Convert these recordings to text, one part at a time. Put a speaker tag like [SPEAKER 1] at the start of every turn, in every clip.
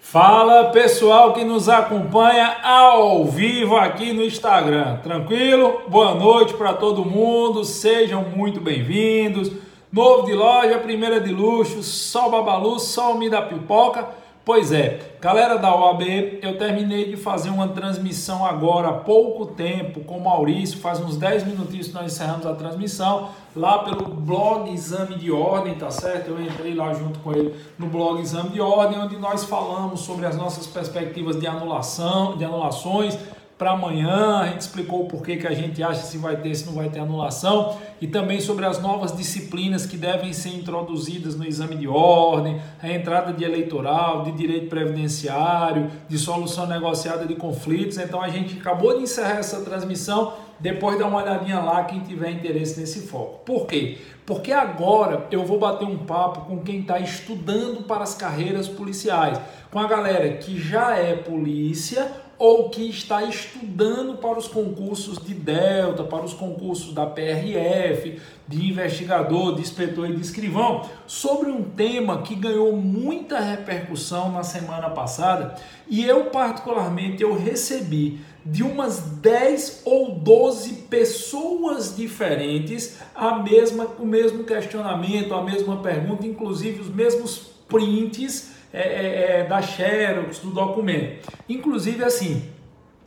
[SPEAKER 1] Fala pessoal que nos acompanha ao vivo aqui no Instagram, tranquilo? Boa noite para todo mundo, sejam muito bem-vindos. Novo de loja, primeira de luxo, só babalu, só o Mi da pipoca. Pois é, galera da OAB, eu terminei de fazer uma transmissão agora há pouco tempo com o Maurício, faz uns 10 minutinhos que nós encerramos a transmissão, lá pelo blog Exame de Ordem, tá certo? Eu entrei lá junto com ele no blog Exame de Ordem, onde nós falamos sobre as nossas perspectivas de anulação, de anulações para amanhã. A gente explicou o porquê que a gente acha se vai ter, se não vai ter anulação, e também sobre as novas disciplinas que devem ser introduzidas no exame de ordem, a entrada de eleitoral, de direito previdenciário, de solução negociada de conflitos. Então a gente acabou de encerrar essa transmissão. Depois dá uma olhadinha lá quem tiver interesse nesse foco. Por quê? Porque agora eu vou bater um papo com quem está estudando para as carreiras policiais, com a galera que já é polícia ou que está estudando para os concursos de Delta, para os concursos da PRF, de investigador, de inspetor e de escrivão, sobre um tema que ganhou muita repercussão na semana passada, e eu particularmente recebi de umas 10 ou 12 pessoas diferentes o mesmo questionamento, a mesma pergunta, inclusive os mesmos prints da Xerox, do documento. Inclusive assim,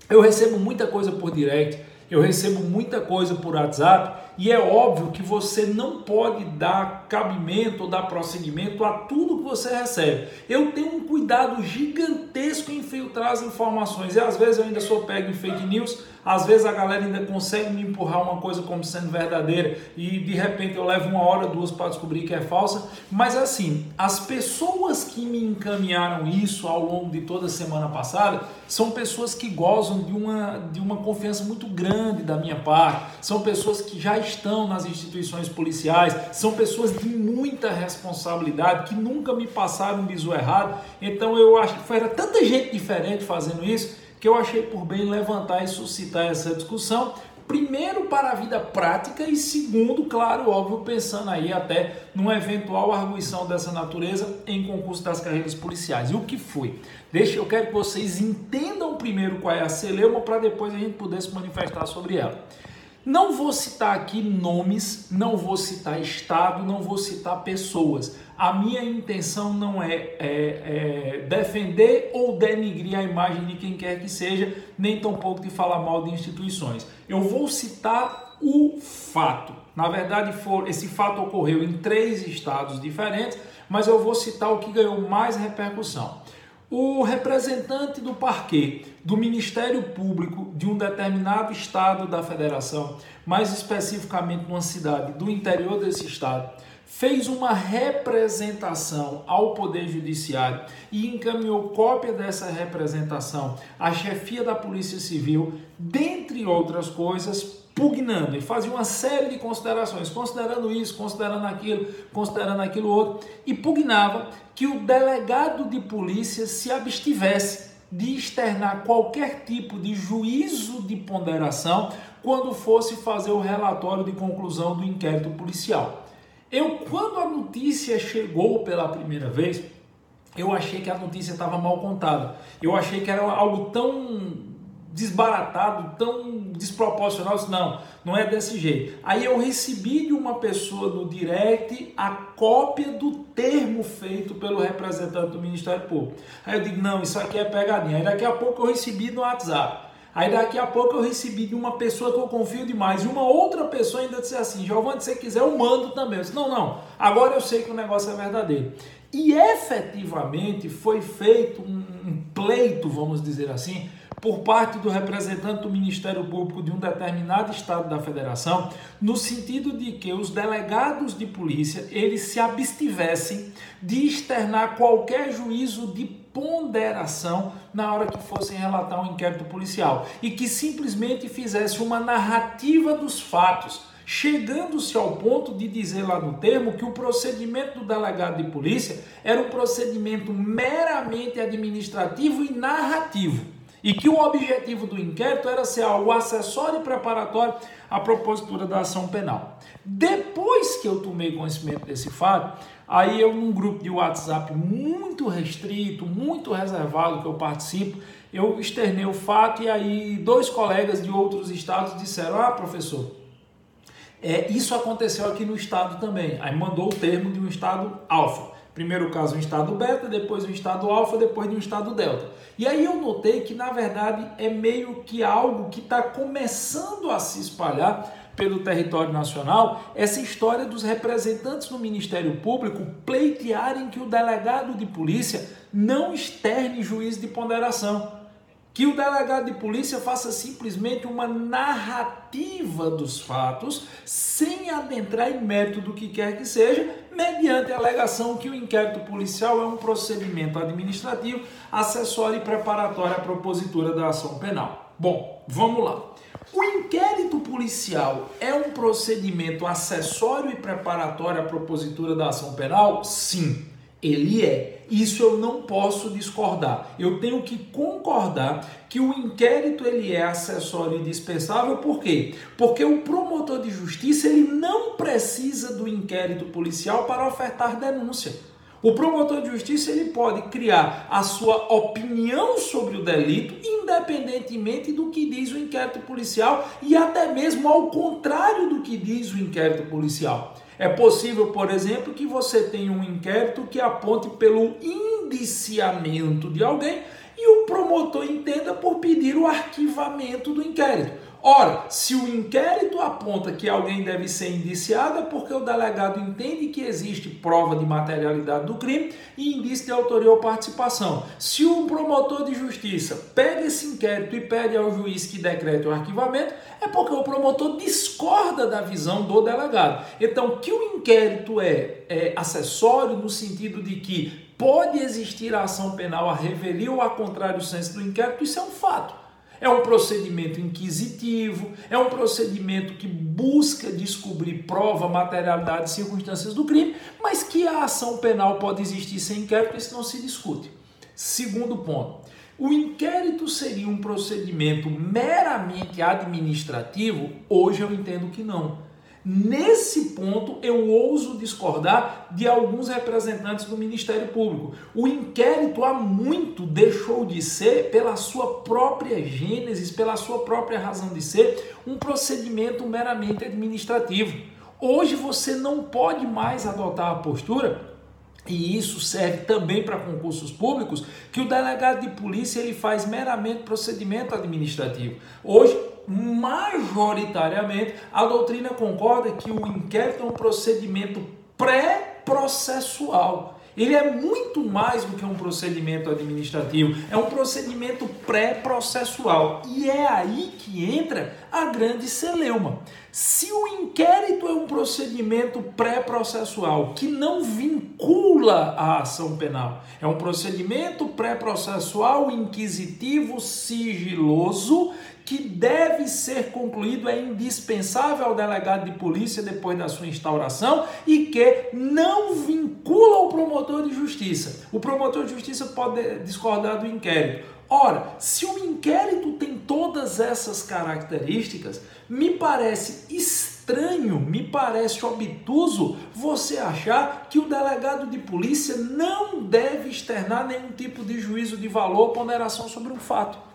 [SPEAKER 1] eu recebo muita coisa por direct, eu recebo muita coisa por WhatsApp, e é óbvio que você não pode dar cabimento ou dar prosseguimento a tudo que você recebe. Eu tenho um cuidado gigantesco em filtrar as informações, e às vezes eu ainda sou pego em fake news, às vezes a galera ainda consegue me empurrar uma coisa como sendo verdadeira e de repente eu levo 1 hora, 2 para descobrir que é falsa. Mas assim, as pessoas que me encaminharam isso ao longo de toda a semana passada são pessoas que gozam de uma confiança muito grande da minha parte, são pessoas que já estão nas instituições policiais, são pessoas de muita responsabilidade, que nunca me passaram um bizu errado. Então eu acho que era tanta gente diferente fazendo isso, que eu achei por bem levantar e suscitar essa discussão, primeiro para a vida prática e segundo, claro, óbvio, pensando aí até numa eventual arguição dessa natureza em concurso das carreiras policiais. E o que foi? Eu quero que vocês entendam primeiro qual é a celeuma para depois a gente poder se manifestar sobre ela. Não vou citar aqui nomes, não vou citar estado, não vou citar pessoas. A minha intenção não é defender ou denigrir a imagem de quem quer que seja, nem tampouco de falar mal de instituições. Eu vou citar o fato. Na verdade, esse fato ocorreu em 3 estados diferentes, mas eu vou citar o que ganhou mais repercussão. O representante do parquê do Ministério Público de um determinado estado da federação, mais especificamente numa cidade do interior desse estado, fez uma representação ao Poder Judiciário e encaminhou cópia dessa representação à chefia da Polícia Civil, dentre outras coisas, pugnando, e fazia uma série de considerações, considerando isso, considerando aquilo outro, e pugnava que o delegado de polícia se abstivesse de externar qualquer tipo de juízo de ponderação quando fosse fazer o relatório de conclusão do inquérito policial. Quando a notícia chegou pela primeira vez, eu achei que a notícia estava mal contada. Eu achei que era algo tão desbaratado, tão desproporcional. Não é desse jeito. Aí eu recebi de uma pessoa no direct a cópia do termo feito pelo representante do Ministério Público. Aí eu digo, não, isso aqui é pegadinha. Aí daqui a pouco eu recebi no WhatsApp. Aí daqui a pouco eu recebi de uma pessoa que eu confio demais, e uma outra pessoa ainda disse assim, Giovanni, se você quiser eu mando também. Eu disse, não, agora eu sei que o negócio é verdadeiro. E efetivamente foi feito um pleito, vamos dizer assim, por parte do representante do Ministério Público de um determinado estado da federação, no sentido de que os delegados de polícia, eles se abstivessem de externar qualquer juízo de ponderação na hora que fossem relatar um inquérito policial e que simplesmente fizesse uma narrativa dos fatos, chegando-se ao ponto de dizer lá no termo que o procedimento do delegado de polícia era um procedimento meramente administrativo e narrativo. e que o objetivo do inquérito era ser algo acessório e preparatório à propositura da ação penal. Depois que eu tomei conhecimento desse fato, aí eu, num grupo de WhatsApp muito restrito, muito reservado que eu participo, eu externei o fato e aí 2 colegas de outros estados disseram: ah, professor, isso aconteceu aqui no estado também. Aí mandou o termo de um estado alfa. Primeiro caso um estado beta, depois um estado alfa, depois de um estado delta. E aí eu notei que, na verdade, é meio que algo que está começando a se espalhar pelo território nacional, essa história dos representantes do Ministério Público pleitearem que o delegado de polícia não externe juízo de ponderação. Que o delegado de polícia faça simplesmente uma narrativa dos fatos, sem adentrar em mérito do que quer que seja, mediante a alegação que o inquérito policial é um procedimento administrativo, acessório e preparatório à propositura da ação penal. Bom, vamos lá. O inquérito policial é um procedimento acessório e preparatório à propositura da ação penal? Sim, ele é. Isso eu não posso discordar. Eu tenho que concordar que o inquérito ele é acessório e dispensável. Por quê? Porque o promotor de justiça ele não precisa do inquérito policial para ofertar denúncia. O promotor de justiça ele pode criar a sua opinião sobre o delito, independentemente do que diz o inquérito policial e até mesmo ao contrário do que diz o inquérito policial. É possível, por exemplo, que você tenha um inquérito que aponte pelo indiciamento de alguém e o promotor entenda por pedir o arquivamento do inquérito. Ora, se o inquérito aponta que alguém deve ser indiciado, é porque o delegado entende que existe prova de materialidade do crime e indício de autoria ou participação. Se o promotor de justiça pega esse inquérito e pede ao juiz que decrete o arquivamento, é porque o promotor discorda da visão do delegado. Então, que o inquérito é acessório no sentido de que pode existir a ação penal a revelia ou a contrário senso do inquérito, isso é um fato. É um procedimento inquisitivo, é um procedimento que busca descobrir prova, materialidade e circunstâncias do crime, mas que a ação penal pode existir sem inquérito, isso não se discute. Segundo ponto, o inquérito seria um procedimento meramente administrativo? Hoje eu entendo que não. Nesse ponto, eu ouso discordar de alguns representantes do Ministério Público. O inquérito há muito deixou de ser, pela sua própria gênese, pela sua própria razão de ser, um procedimento meramente administrativo. Hoje você não pode mais adotar a postura, e isso serve também para concursos públicos, que o delegado de polícia ele faz meramente procedimento administrativo. Hoje, majoritariamente, a doutrina concorda que o inquérito é um procedimento pré-processual. Ele é muito mais do que um procedimento administrativo, é um procedimento pré-processual. E é aí que entra a grande celeuma. Se o inquérito é um procedimento pré-processual que não vincula a ação penal, é um procedimento pré-processual inquisitivo, sigiloso, que deve ser concluído, é indispensável ao delegado de polícia depois da sua instauração e que não vincula o promotor de justiça. O promotor de justiça pode discordar do inquérito. Ora, se o inquérito tem todas essas características, me parece estranho, me parece obtuso você achar que o delegado de polícia não deve externar nenhum tipo de juízo de valor ou ponderação sobre um fato.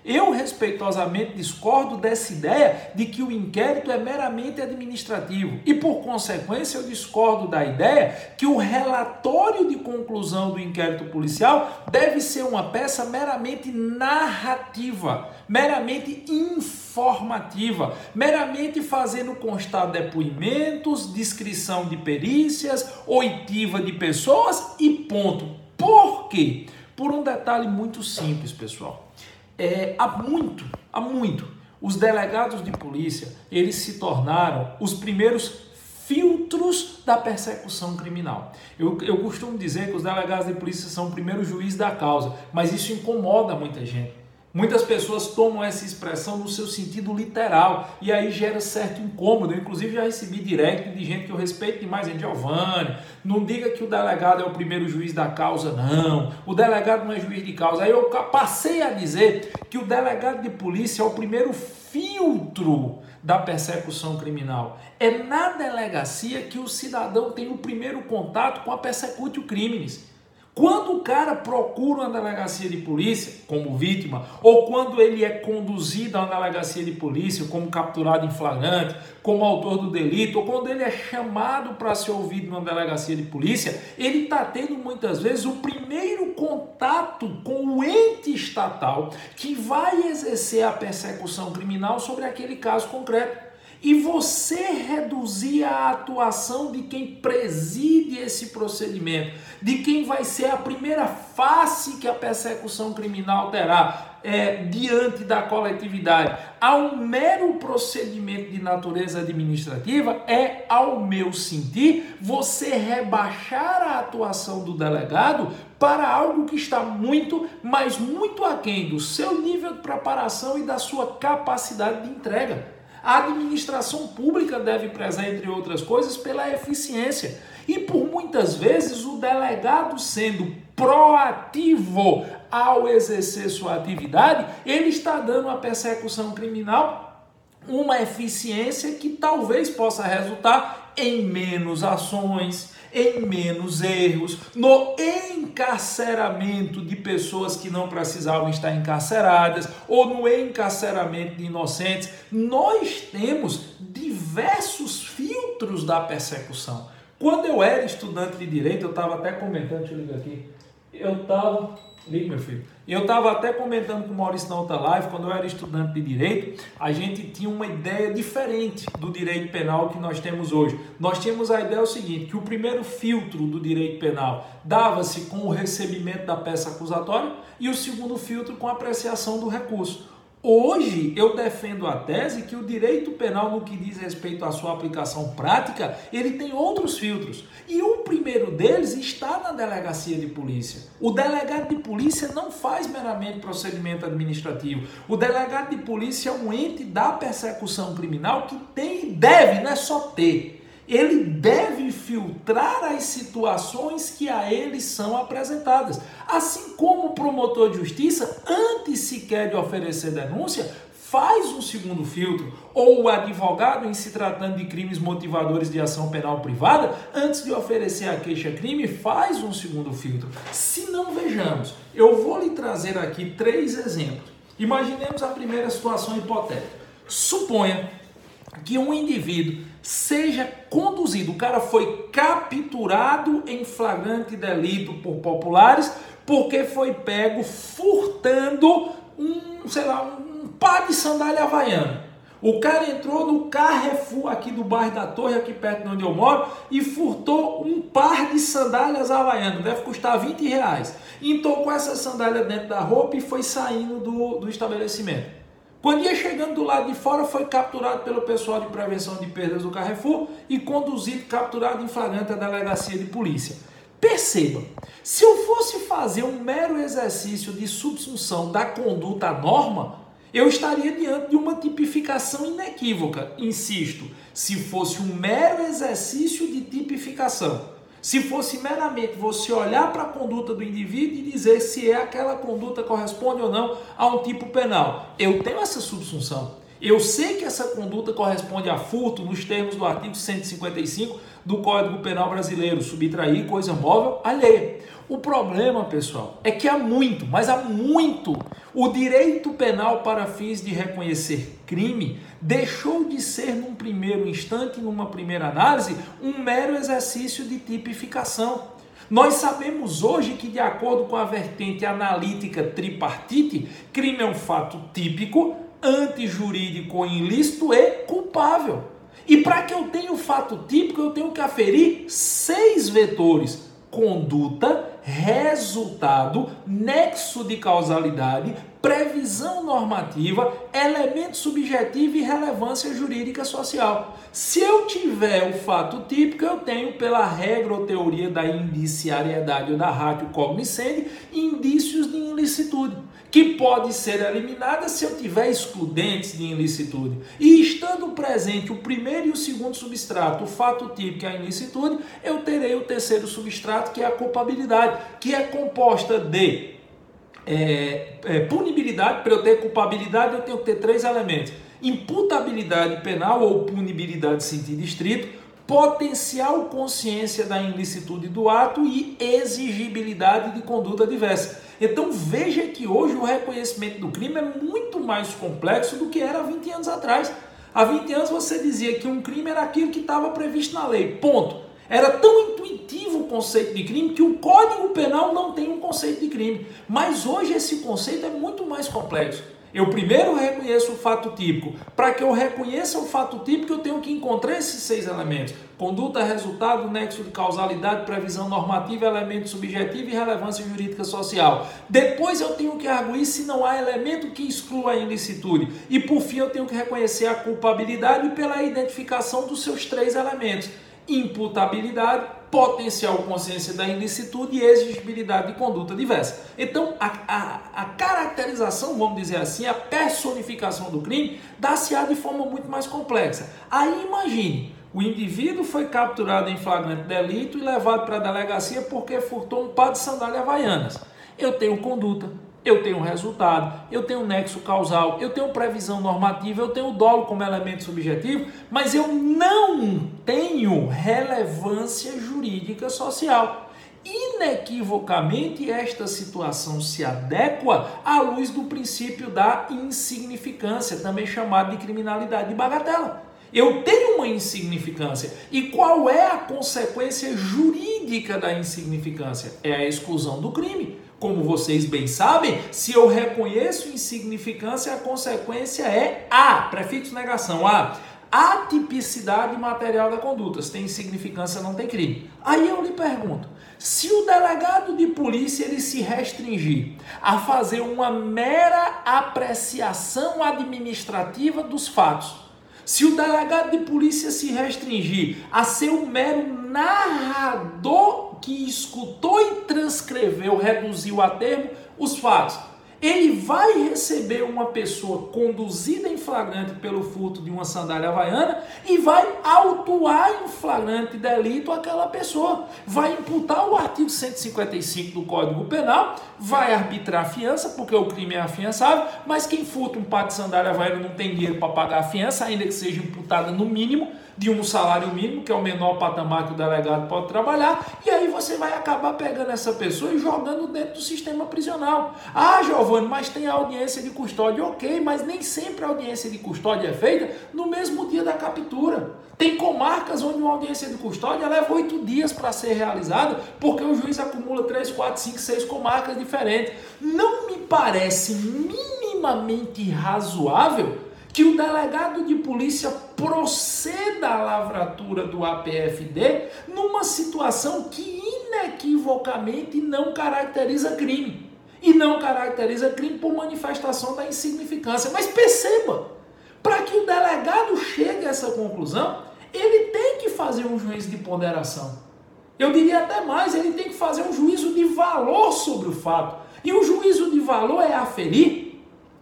[SPEAKER 1] Eu respeitosamente discordo dessa ideia de que o inquérito é meramente administrativo e, por consequência, eu discordo da ideia que o relatório de conclusão do inquérito policial deve ser uma peça meramente narrativa, meramente informativa, meramente fazendo constar depoimentos, descrição de perícias, oitiva de pessoas e ponto. Por quê? Por um detalhe muito simples, pessoal. Há muito, os delegados de polícia, eles se tornaram os primeiros filtros da persecução criminal. Eu costumo dizer que os delegados de polícia são o primeiro juiz da causa, mas isso incomoda muita gente. Muitas pessoas tomam essa expressão no seu sentido literal e aí gera certo incômodo. Eu, inclusive, já recebi direct de gente que eu respeito demais, gente, Giovanni, não diga que o delegado é o primeiro juiz da causa, não. O delegado não é juiz de causa. Aí eu passei a dizer que o delegado de polícia é o primeiro filtro da persecução criminal. É na delegacia que o cidadão tem o primeiro contato com a persecutio criminis. Quando o cara procura uma delegacia de polícia como vítima, ou quando ele é conduzido a uma delegacia de polícia como capturado em flagrante, como autor do delito, ou quando ele é chamado para ser ouvido numa delegacia de polícia, ele está tendo muitas vezes o primeiro contato com o ente estatal que vai exercer a persecução criminal sobre aquele caso concreto. E você reduzir a atuação de quem preside esse procedimento, de quem vai ser a primeira face que a persecução criminal terá diante da coletividade, a um mero procedimento de natureza administrativa, é, ao meu sentir, você rebaixar a atuação do delegado para algo que está muito, mas muito aquém do seu nível de preparação e da sua capacidade de entrega. A administração pública deve prezar, entre outras coisas, pela eficiência. E por muitas vezes o delegado, sendo proativo ao exercer sua atividade, ele está dando à persecução criminal uma eficiência que talvez possa resultar em menos ações, em menos erros, no encarceramento de pessoas que não precisavam estar encarceradas ou no encarceramento de inocentes. Nós temos diversos filtros da persecução. Quando eu era estudante de direito, eu estava até comentando, deixa eu ligar aqui, liga, meu filho. Eu estava até comentando com o Maurício na outra live, quando eu era estudante de direito, a gente tinha uma ideia diferente do direito penal que nós temos hoje. Nós tínhamos a ideia seguinte, que o primeiro filtro do direito penal dava-se com o recebimento da peça acusatória e o segundo filtro com a apreciação do recurso. Hoje eu defendo a tese que o direito penal, no que diz respeito à sua aplicação prática, ele tem outros filtros. E o primeiro deles está na delegacia de polícia. O delegado de polícia não faz meramente procedimento administrativo. O delegado de polícia é um ente da persecução criminal que tem e deve, não é só ter. Ele deve filtrar as situações que a ele são apresentadas. Assim como o promotor de justiça, antes sequer de oferecer denúncia, faz um segundo filtro, ou o advogado, em se tratando de crimes motivadores de ação penal privada, antes de oferecer a queixa-crime, faz um segundo filtro. Se não, vejamos, eu vou lhe trazer aqui 3 exemplos. Imaginemos a primeira situação hipotética. Suponha que um indivíduo seja conduzido, o cara foi capturado em flagrante delito por populares, porque foi pego furtando um par de sandália havaiana. O cara entrou no Carrefour aqui do bairro da Torre, aqui perto de onde eu moro, e furtou um par de sandálias havaianas, deve custar R$20. Entrou com essa sandália dentro da roupa e foi saindo do estabelecimento. Quando ia chegando do lado de fora, foi capturado pelo pessoal de prevenção de perdas do Carrefour e conduzido, capturado em flagrante à delegacia de polícia. Perceba, se eu fosse fazer um mero exercício de subsunção da conduta à norma, eu estaria diante de uma tipificação inequívoca. Insisto, se fosse um mero exercício de tipificação. Se fosse meramente você olhar para a conduta do indivíduo e dizer se aquela conduta corresponde ou não a um tipo penal. Eu tenho essa subsunção. Eu sei que essa conduta corresponde a furto nos termos do artigo 155 do Código Penal Brasileiro, subtrair coisa móvel alheia. O problema, pessoal, é que há muito, mas há muito, o direito penal para fins de reconhecer crime deixou de ser, num primeiro instante, numa primeira análise, um mero exercício de tipificação. Nós sabemos hoje que, de acordo com a vertente analítica tripartite, crime é um fato típico, antijurídico ou ilícito e culpável. E para que eu tenha o fato típico, eu tenho que aferir 6 vetores: conduta, resultado, nexo de causalidade, previsão normativa, elemento subjetivo e relevância jurídica social. Se eu tiver o fato típico, eu tenho, pela regra ou teoria da indiciariedade ou da ratio cognoscendi, indícios de ilicitude. que pode ser eliminada se eu tiver excludentes de ilicitude. E estando presente o primeiro e o segundo substrato, o fato típico e a ilicitude, eu terei o terceiro substrato, que é a culpabilidade, que é composta de punibilidade. Para eu ter culpabilidade, eu tenho que ter três elementos: imputabilidade penal ou punibilidade em sentido estrito, potencial consciência da ilicitude do ato e exigibilidade de conduta diversa. Então veja que hoje o reconhecimento do crime é muito mais complexo do que era há 20 anos atrás. Há 20 anos você dizia que um crime era aquilo que estava previsto na lei, ponto. Era tão intuitivo o conceito de crime que o Código Penal não tem um conceito de crime. Mas hoje esse conceito é muito mais complexo. Eu primeiro reconheço o fato típico. Para que eu reconheça o fato típico, eu tenho que encontrar esses 6 elementos: conduta, resultado, nexo de causalidade, previsão normativa, elemento subjetivo e relevância jurídica social. Depois eu tenho que arguir se não há elemento que exclua a ilicitude. E por fim eu tenho que reconhecer a culpabilidade pela identificação dos seus 3 elementos: imputabilidade, potencial consciência da ilicitude e exigibilidade de conduta diversa. Então, a caracterização, vamos dizer assim, a personificação do crime, dá-se-á de forma muito mais complexa. Aí imagine, o indivíduo foi capturado em flagrante delito e levado para a delegacia porque furtou um par de sandálias havaianas. Eu tenho conduta, eu tenho resultado, eu tenho nexo causal, eu tenho previsão normativa, eu tenho dolo como elemento subjetivo, mas eu não tenho relevância jurídica social. Inequivocamente, esta situação se adequa à luz do princípio da insignificância, também chamado de criminalidade de bagatela. Eu tenho uma insignificância. E qual é a consequência jurídica da insignificância? É a exclusão do crime. Como vocês bem sabem, se eu reconheço insignificância, a consequência é a, prefixo negação, a atipicidade material da conduta. Se tem insignificância, não tem crime. Aí eu lhe pergunto, se o delegado de polícia ele se restringir a fazer uma mera apreciação administrativa dos fatos, se o delegado de polícia se restringir a ser um mero narrador que escutou e transcreveu, reduziu a termo os fatos, ele vai receber uma pessoa conduzida em flagrante pelo furto de uma sandália havaiana e vai autuar em flagrante delito aquela pessoa. Vai imputar o artigo 155 do Código Penal, vai arbitrar a fiança, porque o crime é afiançável, mas quem furta um par de sandália havaiana não tem dinheiro para pagar a fiança, ainda que seja imputada no mínimo de um salário mínimo, que é o menor patamar que o delegado pode trabalhar, e aí você vai acabar pegando essa pessoa e jogando dentro do sistema prisional. Ah, Giovanni, mas tem a audiência de custódia, ok, mas nem sempre a audiência de custódia é feita no mesmo dia da captura. Tem comarcas onde uma audiência de custódia leva 8 dias para ser realizada, porque o juiz acumula 3, 4, 5, 6 comarcas diferentes. Não me parece minimamente razoável que o delegado de polícia proceda à lavratura do APFD numa situação que inequivocamente não caracteriza crime. E não caracteriza crime por manifestação da insignificância. Mas perceba, para que o delegado chegue a essa conclusão, ele tem que fazer um juízo de ponderação. Eu diria até mais, ele tem que fazer um juízo de valor sobre o fato. E o juízo de valor é aferir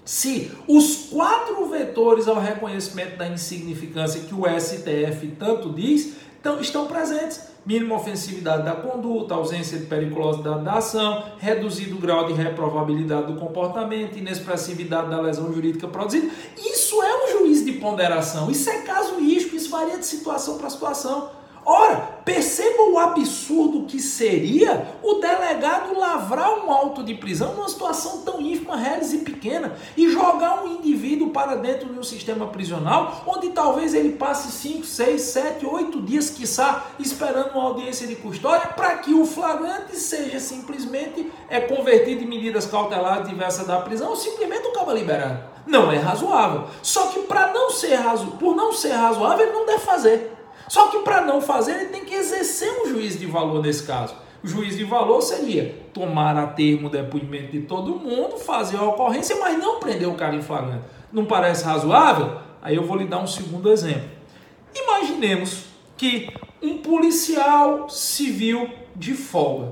[SPEAKER 1] se os 4 vetores ao reconhecimento da insignificância que o STF tanto diz estão presentes. Mínima ofensividade da conduta, ausência de periculosidade da ação, reduzido grau de reprovabilidade do comportamento, inexpressividade da lesão jurídica produzida. Isso é um juízo de ponderação, isso é casuístico, isso varia de situação para situação. Ora, perceba o absurdo que seria o delegado lavrar um auto de prisão numa situação tão ínfima, reles e pequena e jogar um indivíduo para dentro de um sistema prisional onde talvez ele passe 5, 6, 7, 8 dias, quiçá, esperando uma audiência de custódia para que o flagrante seja simplesmente convertido em medidas cautelares diversas da prisão ou simplesmente o cabo liberado. Não é razoável. Só que por não ser razoável, ele não deve fazer. Só que para não fazer, ele tem que exercer um juízo de valor nesse caso. O juízo de valor seria tomar a termo o depoimento de todo mundo, fazer a ocorrência, mas não prender o cara em flagrante. Não parece razoável? Aí eu vou lhe dar um segundo exemplo. Imaginemos que um policial civil de folga.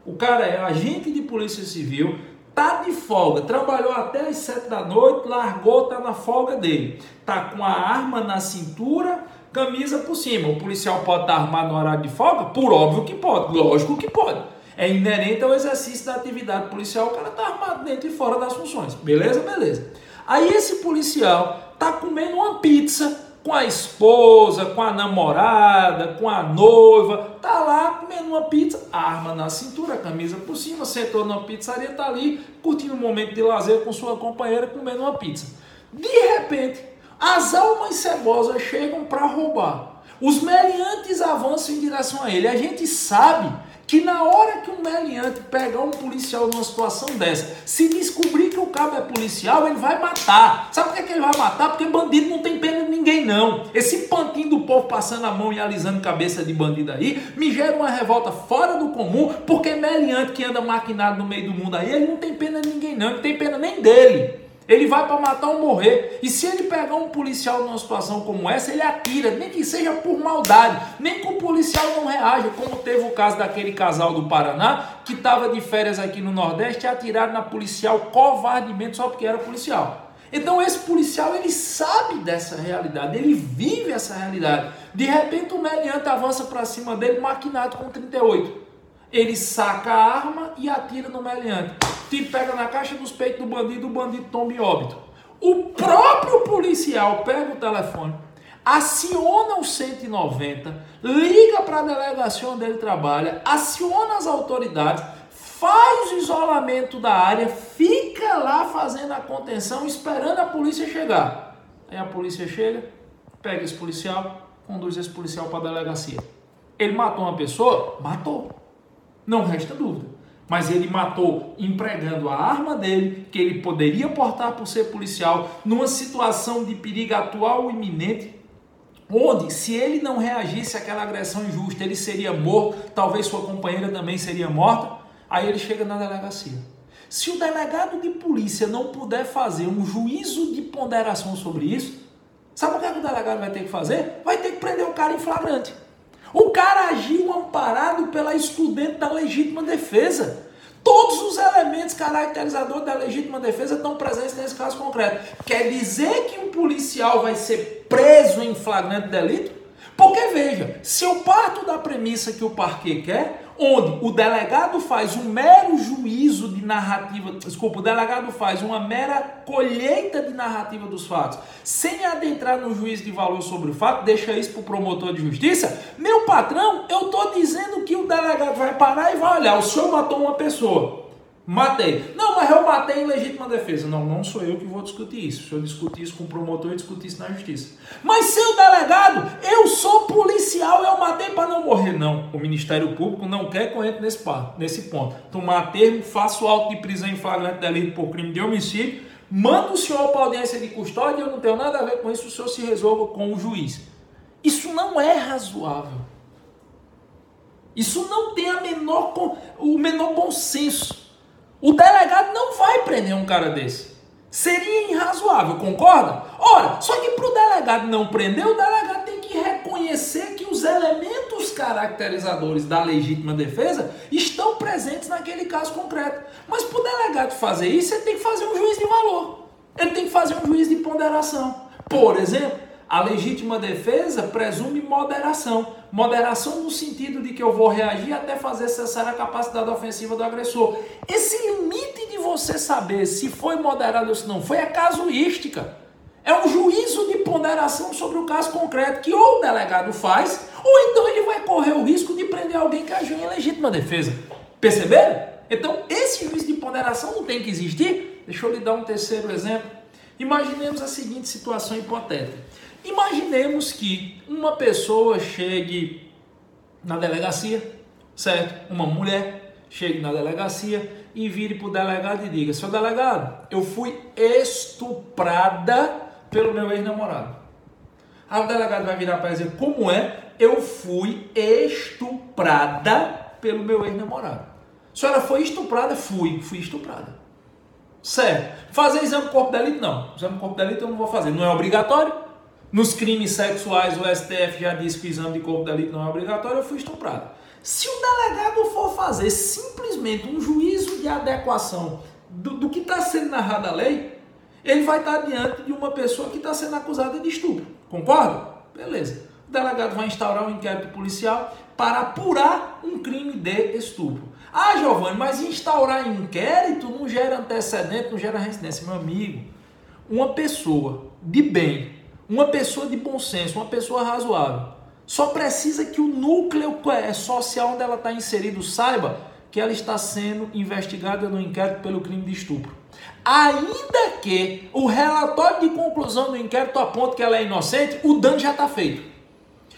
[SPEAKER 1] O cara é agente de polícia civil, tá de folga, trabalhou até as 7 da noite, largou, tá na folga dele. Tá com a arma na cintura, camisa por cima. O policial pode estar armado no horário de folga? Por óbvio que pode, lógico que pode. É inerente ao exercício da atividade policial, o cara tá armado dentro e fora das funções. Beleza? Beleza. Aí esse policial tá comendo uma pizza com a esposa, com a namorada, com a noiva, tá lá comendo uma pizza, arma na cintura, camisa por cima, sentou numa pizzaria, tá ali curtindo um momento de lazer com sua companheira, comendo uma pizza. De repente, as almas cebosas chegam para roubar. Os meliantes avançam em direção a ele. A gente sabe que na hora que um meliante pegar um policial numa situação dessa, se descobrir que o cabo é policial, ele vai matar. Sabe por que ele vai matar? Porque bandido não tem pena de ninguém, não. Esse pantinho do povo passando a mão e alisando cabeça de bandido aí, me gera uma revolta fora do comum, porque meliante que anda maquinado no meio do mundo aí, ele não tem pena de ninguém, não. Ele não tem pena nem dele. Ele vai para matar ou morrer. E se ele pegar um policial numa situação como essa, ele atira, nem que seja por maldade, nem que o policial não reaja, como teve o caso daquele casal do Paraná, que estava de férias aqui no Nordeste e atiraram na policial covardemente só porque era policial. Então esse policial, ele sabe dessa realidade, ele vive essa realidade. De repente o meliante avança para cima dele, maquinado com 38. Ele saca a arma e atira no meliante. Tiro pega na caixa dos peitos do bandido, o bandido tomba em óbito. O próprio policial pega o telefone, aciona o 190, liga para a delegacia onde ele trabalha, aciona as autoridades, faz o isolamento da área, fica lá fazendo a contenção, esperando a polícia chegar. Aí a polícia chega, pega esse policial, conduz esse policial para a delegacia. Ele matou uma pessoa? Matou. Não resta dúvida. Mas ele matou empregando a arma dele, que ele poderia portar por ser policial, numa situação de perigo atual iminente, onde, se ele não reagisse àquela agressão injusta, ele seria morto, talvez sua companheira também seria morta. Aí ele chega na delegacia. Se o delegado de polícia não puder fazer um juízo de ponderação sobre isso, sabe o que o delegado vai ter que fazer? Vai ter que prender o cara em flagrante. O cara agiu amparado pela estudante da legítima defesa. Todos os elementos caracterizadores da legítima defesa estão presentes nesse caso concreto. Quer dizer que um policial vai ser preso em flagrante delito? Porque veja, se eu parto da premissa que o parquê quer, onde o delegado faz um mero juízo de narrativa, o delegado faz uma mera colheita de narrativa dos fatos, sem adentrar no juízo de valor sobre o fato, deixa isso para o promotor de justiça, meu patrão, eu estou dizendo que o delegado vai parar e vai olhar, o senhor matou uma pessoa. Matei. Não, mas eu matei em legítima defesa. Não, não sou eu que vou discutir isso. Se eu discutir isso com o promotor, eu discutir isso na justiça. Mas, seu delegado, eu sou policial, eu matei para não morrer. Não, o Ministério Público não quer que eu entre nesse ponto. Tomar termo, faço auto de prisão em flagrante delito por crime de homicídio, mando o senhor para audiência de custódia, eu não tenho nada a ver com isso, o senhor se resolva com o juiz. Isso não é razoável. Isso não tem o menor bom senso. O delegado não vai prender um cara desse. Seria irrazoável, concorda? Ora, só que para o delegado não prender, o delegado tem que reconhecer que os elementos caracterizadores da legítima defesa estão presentes naquele caso concreto. Mas para o delegado fazer isso, ele tem que fazer um juízo de valor. Ele tem que fazer um juízo de ponderação. Por exemplo, a legítima defesa presume moderação. Moderação no sentido de que eu vou reagir até fazer cessar a capacidade ofensiva do agressor. Esse limite de você saber se foi moderado ou se não foi é casuística. É um juízo de ponderação sobre o caso concreto que ou o delegado faz, ou então ele vai correr o risco de prender alguém que agiu em legítima defesa. Perceberam? Então, esse juízo de ponderação não tem que existir. Deixa eu lhe dar um terceiro exemplo. Imaginemos a seguinte situação hipotética. Imaginemos que uma pessoa chegue na delegacia, certo? Uma mulher chegue na delegacia e vire para o delegado e diga: seu delegado, eu fui estuprada pelo meu ex-namorado. Aí o delegado vai virar para dizer: como é? Eu fui estuprada pelo meu ex-namorado. A senhora foi estuprada? Fui estuprada. Certo. Fazer exame de corpo de delito? Não. Exame de corpo de delito eu não vou fazer. Não é obrigatório. Nos crimes sexuais, o STF já disse que o exame de corpo de delito não é obrigatório, eu fui estuprado. Se o delegado for fazer simplesmente um juízo de adequação do que está sendo narrado a lei, ele vai estar diante de uma pessoa que está sendo acusada de estupro. Concorda? Beleza. O delegado vai instaurar um inquérito policial para apurar um crime de estupro. Ah, Giovanni, mas instaurar inquérito não gera antecedente, não gera reincidência. Meu amigo, uma pessoa de bem, uma pessoa de bom senso, uma pessoa razoável, só precisa que o núcleo social onde ela está inserida saiba que ela está sendo investigada no inquérito pelo crime de estupro. Ainda que o relatório de conclusão do inquérito aponte que ela é inocente, o dano já está feito.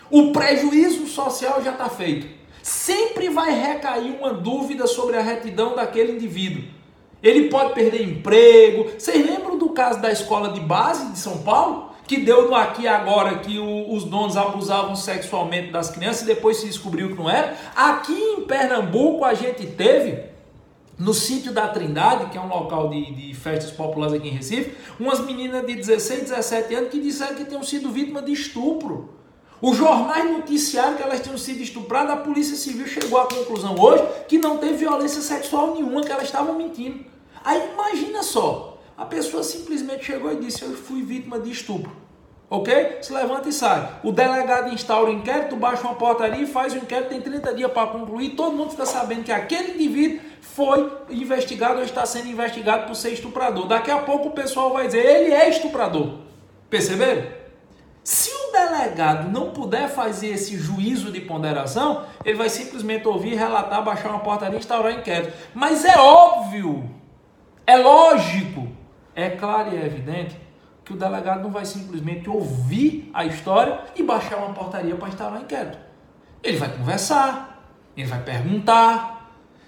[SPEAKER 1] O prejuízo social já está feito. Sempre vai recair uma dúvida sobre a retidão daquele indivíduo. Ele pode perder emprego. Vocês lembram do caso da escola de base de São Paulo? Que deu no aqui e agora que os donos abusavam sexualmente das crianças e depois se descobriu que não era. Aqui em Pernambuco a gente teve, no sítio da Trindade, que é um local de festas populares aqui em Recife, umas meninas de 16, 17 anos que disseram que tinham sido vítimas de estupro. Os jornais noticiaram que elas tinham sido estupradas, a Polícia Civil chegou à conclusão hoje que não teve violência sexual nenhuma, que elas estavam mentindo. Aí imagina só, a pessoa simplesmente chegou e disse, eu fui vítima de estupro. Ok? Se levanta e sai. O delegado instaura o inquérito, baixa uma portaria e faz o inquérito, tem 30 dias para concluir, todo mundo fica sabendo que aquele indivíduo foi investigado ou está sendo investigado por ser estuprador. Daqui a pouco o pessoal vai dizer, ele é estuprador. Perceberam? Se o delegado não puder fazer esse juízo de ponderação, ele vai simplesmente ouvir, relatar, baixar uma portaria e instaurar inquérito. Mas é óbvio, é lógico, é claro e é evidente que o delegado não vai simplesmente ouvir a história e baixar uma portaria para instaurar inquérito. Ele vai conversar, ele vai perguntar,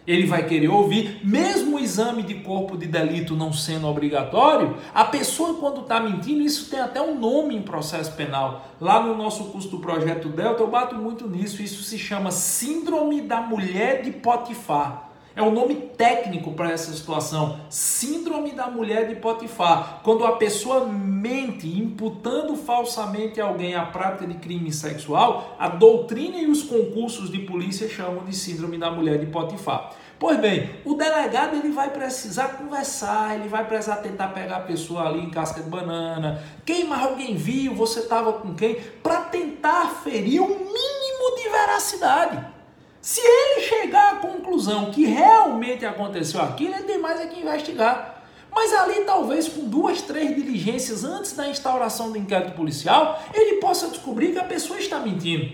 [SPEAKER 1] ele vai querer ouvir, mesmo o exame de corpo de delito não sendo obrigatório, a pessoa quando está mentindo, isso tem até um nome em processo penal. Lá no nosso curso do Projeto Delta, eu bato muito nisso, isso se chama Síndrome da Mulher de Potifar. É o nome técnico para essa situação, Síndrome da Mulher de Potifar. Quando a pessoa mente, imputando falsamente a alguém a prática de crime sexual, a doutrina e os concursos de polícia chamam de Síndrome da Mulher de Potifar. Pois bem, o delegado ele vai precisar conversar, ele vai precisar tentar pegar a pessoa ali em casca de banana. Quem mais alguém viu, você estava com quem? Para tentar aferir um mínimo de veracidade. Se ele chegar à conclusão que realmente aconteceu aquilo, ele tem mais é que investigar. Mas ali talvez com 2, 3 diligências antes da instauração do inquérito policial, ele possa descobrir que a pessoa está mentindo.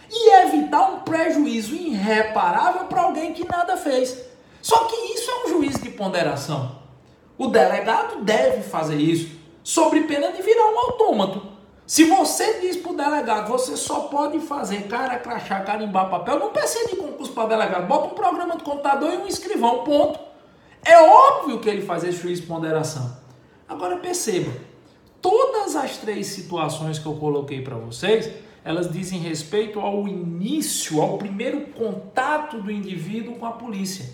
[SPEAKER 1] E evitar um prejuízo irreparável para alguém que nada fez. Só que isso é um juízo de ponderação. O delegado deve fazer isso, sob pena de virar um autômato. Se você diz para o delegado, você só pode fazer cara, crachá, carimbar papel, não precisa de concurso para delegado, bota um programa de computador e um escrivão, ponto. É óbvio que ele faz esse juízo de ponderação. Agora perceba, todas as 3 situações que eu coloquei para vocês, elas dizem respeito ao início, ao primeiro contato do indivíduo com a polícia.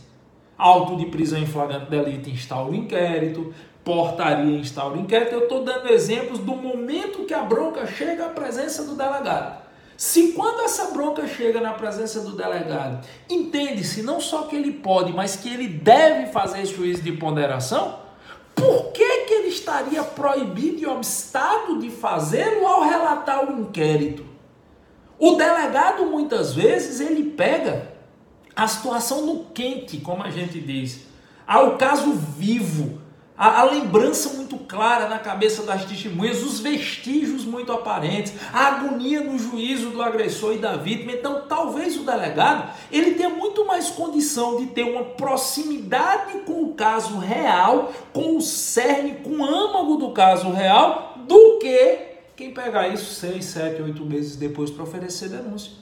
[SPEAKER 1] Auto de prisão em flagrante delito instaura o inquérito, portaria instaura o inquérito. Eu estou dando exemplos do momento que a bronca chega à presença do delegado. Se quando essa bronca chega na presença do delegado, entende-se não só que ele pode, mas que ele deve fazer esse juízo de ponderação, por que ele estaria proibido e obstado de fazê-lo ao relatar o inquérito? O delegado, muitas vezes, ele pega a situação no quente, como a gente diz. Há o caso vivo, a lembrança muito clara na cabeça das testemunhas, os vestígios muito aparentes, a agonia no juízo do agressor e da vítima. Então, talvez o delegado ele tenha muito mais condição de ter uma proximidade com o caso real, com o cerne, com o âmago do caso real, do que quem pegar isso 6, 7, 8 meses depois para oferecer denúncia.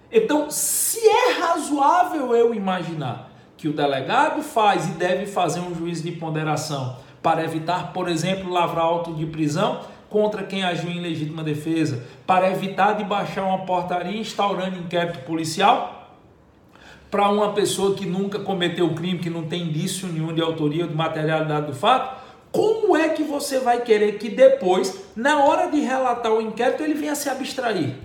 [SPEAKER 1] Então, se é razoável eu imaginar que o delegado faz e deve fazer um juízo de ponderação para evitar, por exemplo, lavrar auto de prisão contra quem agiu em legítima defesa, para evitar de baixar uma portaria instaurando inquérito policial para uma pessoa que nunca cometeu crime, que não tem indício nenhum de autoria ou de materialidade do fato, como é que você vai querer que depois, na hora de relatar o inquérito, ele venha se abstrair?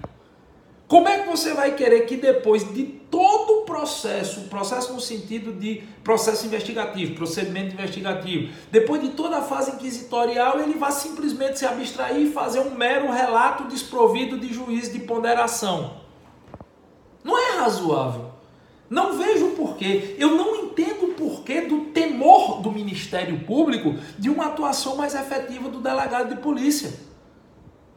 [SPEAKER 1] Como é que você vai querer que depois de todo o processo no sentido de processo investigativo, procedimento investigativo, depois de toda a fase inquisitorial, ele vai simplesmente se abstrair e fazer um mero relato desprovido de juízo de ponderação. Não é razoável. Não vejo o porquê. Eu não entendo o porquê do temor do Ministério Público de uma atuação mais efetiva do delegado de polícia.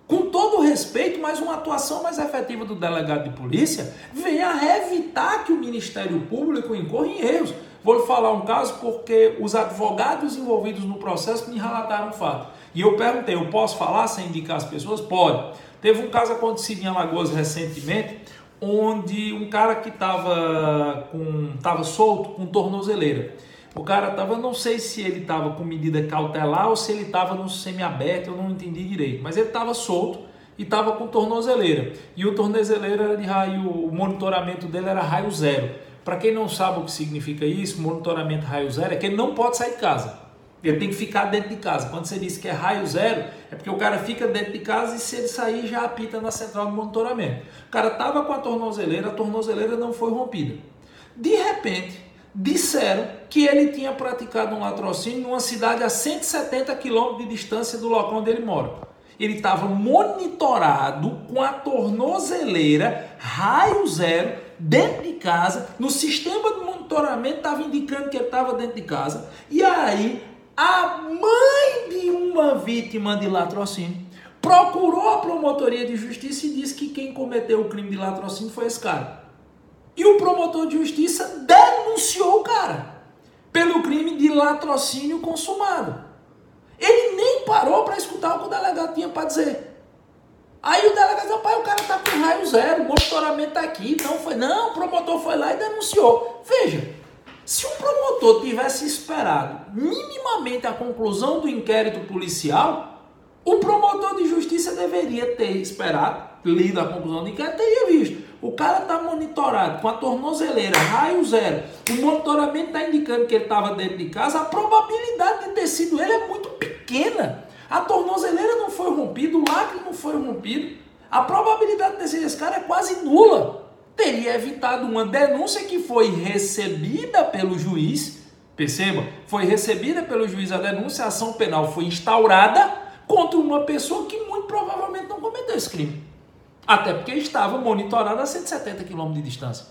[SPEAKER 1] Com todo o respeito, mas uma atuação mais efetiva do delegado de polícia vem a evitar que o Ministério Público incorra em erros. Vou lhe falar um caso porque os advogados envolvidos no processo me relataram o fato. E eu perguntei, eu posso falar sem indicar as pessoas? Pode. Teve um caso acontecido em Alagoas recentemente, onde um cara que estava solto com tornozeleira. O cara estava, não sei se ele estava com medida cautelar ou se ele estava no semiaberto, eu não entendi direito. Mas ele estava solto e estava com tornozeleira. E o tornozeleira era de raio, o monitoramento dele era raio zero. Para quem não sabe o que significa isso, monitoramento raio zero é que ele não pode sair de casa. Ele tem que ficar dentro de casa. Quando você diz que é raio zero, é porque o cara fica dentro de casa e se ele sair já apita na central de monitoramento. O cara estava com a tornozeleira não foi rompida. De repente, disseram que ele tinha praticado um latrocínio numa cidade a 170 km de distância do local onde ele mora. Ele estava monitorado com a tornozeleira raio zero dentro de casa, no sistema de monitoramento estava indicando que ele estava dentro de casa. E aí, a mãe de uma vítima de latrocínio procurou a promotoria de justiça e disse que quem cometeu o crime de latrocínio foi esse cara. E o promotor de justiça denunciou o cara pelo crime de latrocínio consumado. Ele nem parou para escutar o que o delegado tinha para dizer. Aí o delegado disse, pai, o cara está com raio zero, o monitoramento está aqui. Não, o promotor foi lá e denunciou. Veja, se o promotor tivesse esperado minimamente a conclusão do inquérito policial, o promotor de justiça deveria ter esperado, lido a conclusão do inquérito, teria visto. O cara está monitorado com a tornozeleira, raio zero, o monitoramento está indicando que ele estava dentro de casa, a probabilidade de ter sido ele é muito pequena. A tornozeleira não foi rompida, o lacre não foi rompido, a probabilidade de ter sido esse cara é quase nula. Teria evitado uma denúncia que foi recebida pelo juiz, perceba, foi recebida pelo juiz a denúncia, a ação penal foi instaurada contra uma pessoa que muito provavelmente não cometeu esse crime. Até porque estava monitorado a 170 km de distância.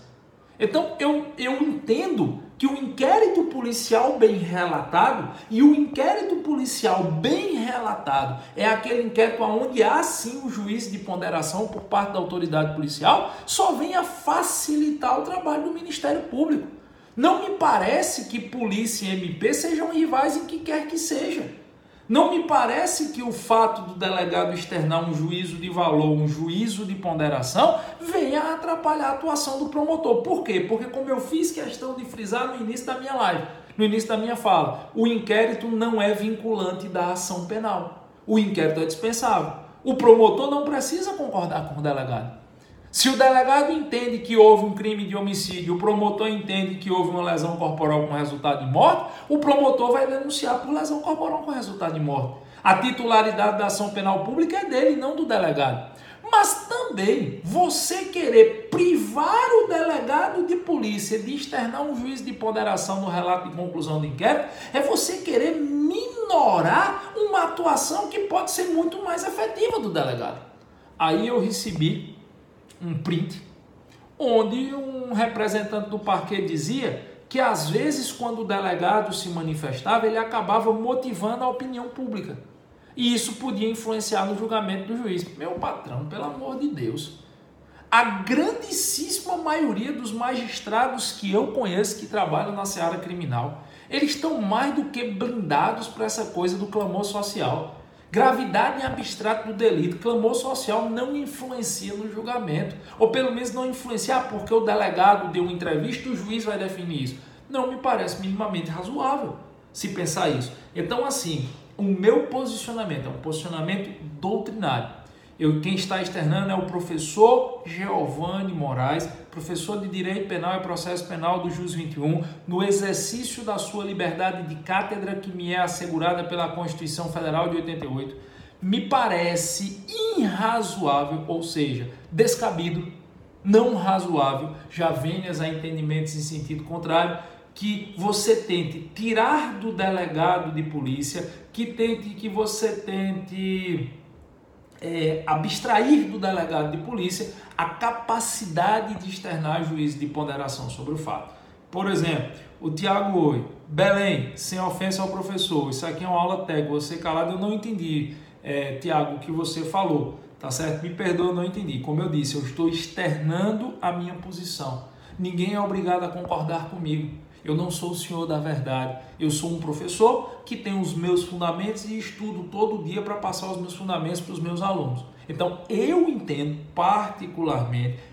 [SPEAKER 1] Então, eu entendo que o inquérito policial bem relatado, e o inquérito policial bem relatado é aquele inquérito onde há sim o juízo de ponderação por parte da autoridade policial, só vem a facilitar o trabalho do Ministério Público. Não me parece que polícia e MP sejam rivais em que quer que seja. Não me parece que o fato do delegado externar um juízo de valor, um juízo de ponderação, venha a atrapalhar a atuação do promotor. Por quê? Porque como eu fiz questão de frisar no início da minha live, no início da minha fala, o inquérito não é vinculante da ação penal. O inquérito é dispensável. O promotor não precisa concordar com o delegado. Se o delegado entende que houve um crime de homicídio, o promotor entende que houve uma lesão corporal com resultado de morte, o promotor vai denunciar por lesão corporal com resultado de morte. A titularidade da ação penal pública é dele, não do delegado. Mas também você querer privar o delegado de polícia de externar um juízo de ponderação no relato de conclusão do inquérito é você querer minorar uma atuação que pode ser muito mais efetiva do delegado. Aí eu recebi um print, onde um representante do parquet dizia que às vezes quando o delegado se manifestava, ele acabava motivando a opinião pública. E isso podia influenciar no julgamento do juiz. Meu patrão, pelo amor de Deus, a grandíssima maioria dos magistrados que eu conheço que trabalham na seara criminal, eles estão mais do que blindados para essa coisa do clamor social. Gravidade em abstrato do delito, clamor social não influencia no julgamento, ou pelo menos não influencia porque o delegado deu uma entrevista e o juiz vai definir isso. Não me parece minimamente razoável se pensar isso. Então, assim, o meu posicionamento é um posicionamento doutrinário. Quem está externando é o professor Geovani Moraes, professor de Direito Penal e Processo Penal do JUS 21, no exercício da sua liberdade de cátedra que me é assegurada pela Constituição Federal de 88. Me parece irrazoável, ou seja, descabido, não razoável, já venhas a entendimentos em sentido contrário, que você tente tirar do delegado de polícia, que você tente abstrair do delegado de polícia a capacidade de externar juízo de ponderação sobre o fato. Por exemplo, o Tiago Oi, Belém, sem ofensa ao professor, isso aqui é uma aula técnica, você calado, eu não entendi, Tiago, o que você falou, tá certo? Me perdoa, eu não entendi. Como eu disse, eu estou externando a minha posição. Ninguém é obrigado a concordar comigo. Eu não sou o senhor da verdade. Eu sou um professor que tem os meus fundamentos e estudo todo dia para passar os meus fundamentos para os meus alunos. Então, eu entendo particularmente,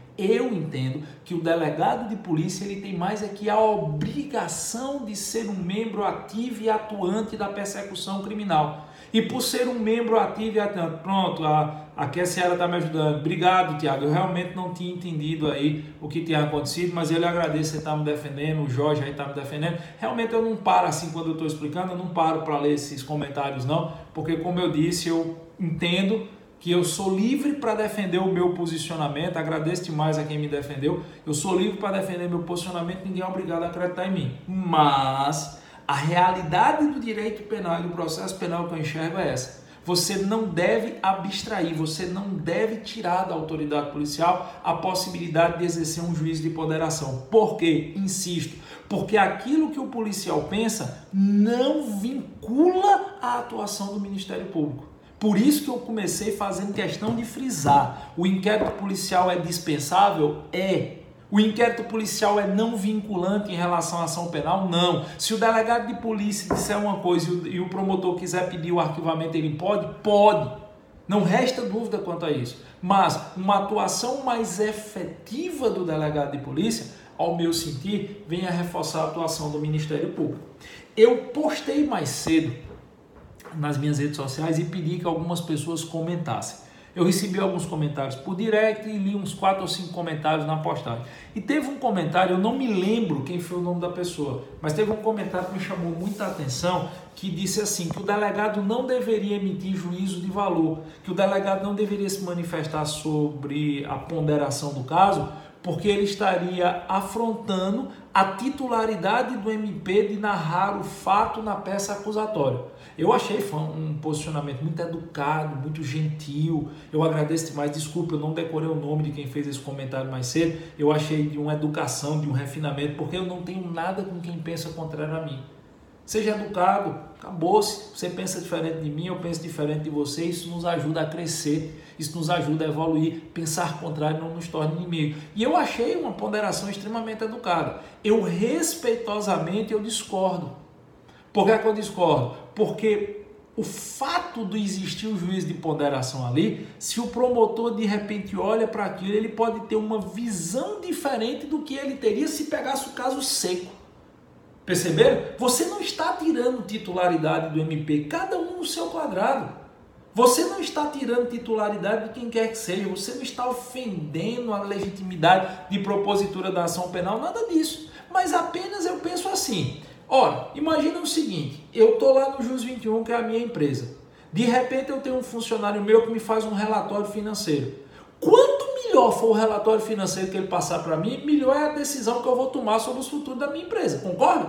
[SPEAKER 1] que o delegado de polícia ele tem mais aqui a obrigação de ser um membro ativo e atuante da persecução criminal. E por ser um membro ativo e atuante, pronto, aqui a Ciara está me ajudando. Obrigado, Tiago. Eu realmente não tinha entendido aí o que tinha acontecido, mas eu lhe agradeço, você está me defendendo, o Jorge aí está me defendendo. Realmente eu não paro assim quando eu estou explicando, eu não paro para ler esses comentários não, porque como eu disse, eu entendo que eu sou livre para defender o meu posicionamento, agradeço demais a quem me defendeu, eu sou livre para defender meu posicionamento, ninguém é obrigado a acreditar em mim. Mas a realidade do direito penal e do processo penal que eu enxergo é essa. Você não deve abstrair, você não deve tirar da autoridade policial a possibilidade de exercer um juízo de ponderação. Por quê? Insisto, porque aquilo que o policial pensa não vincula a atuação do Ministério Público. Por isso que eu comecei fazendo questão de frisar. O inquérito policial é dispensável? É. O inquérito policial é não vinculante em relação à ação penal? Não. Se o delegado de polícia disser uma coisa e o promotor quiser pedir o arquivamento, ele pode? Pode. Não resta dúvida quanto a isso. Mas uma atuação mais efetiva do delegado de polícia, ao meu sentir, vem a reforçar a atuação do Ministério Público. Eu postei mais cedo nas minhas redes sociais e pedi que algumas pessoas comentassem. Eu recebi alguns comentários por direct e li uns 4 ou 5 comentários na postagem. E teve um comentário, eu não me lembro quem foi o nome da pessoa, mas teve um comentário que me chamou muita atenção, que disse assim, que o delegado não deveria emitir juízo de valor, que o delegado não deveria se manifestar sobre a ponderação do caso, porque ele estaria afrontando a titularidade do MP de narrar o fato na peça acusatória. Eu achei um posicionamento muito educado, muito gentil. Eu agradeço demais. Desculpa, eu não decorei o nome de quem fez esse comentário mais cedo. Eu achei de uma educação, de um refinamento, porque eu não tenho nada com quem pensa contrário a mim. Seja educado, acabou-se. Você pensa diferente de mim, eu penso diferente de você. Isso nos ajuda a crescer, isso nos ajuda a evoluir. Pensar contrário não nos torna inimigo. E eu achei uma ponderação extremamente educada. Eu respeitosamente eu discordo. Por que é que eu discordo? Porque o fato de existir o juízo de ponderação ali, se o promotor de repente olha para aquilo, ele pode ter uma visão diferente do que ele teria se pegasse o caso seco. Perceberam? Você não está tirando titularidade do MP, cada um no seu quadrado. Você não está tirando titularidade de quem quer que seja, você não está ofendendo a legitimidade de propositura da ação penal, nada disso. Mas apenas eu penso assim, ora, imagina o seguinte, eu estou lá no Jus 21, que é a minha empresa. De repente eu tenho um funcionário meu que me faz um relatório financeiro. Quanto melhor for o relatório financeiro que ele passar para mim, melhor é a decisão que eu vou tomar sobre o futuro da minha empresa, concorda?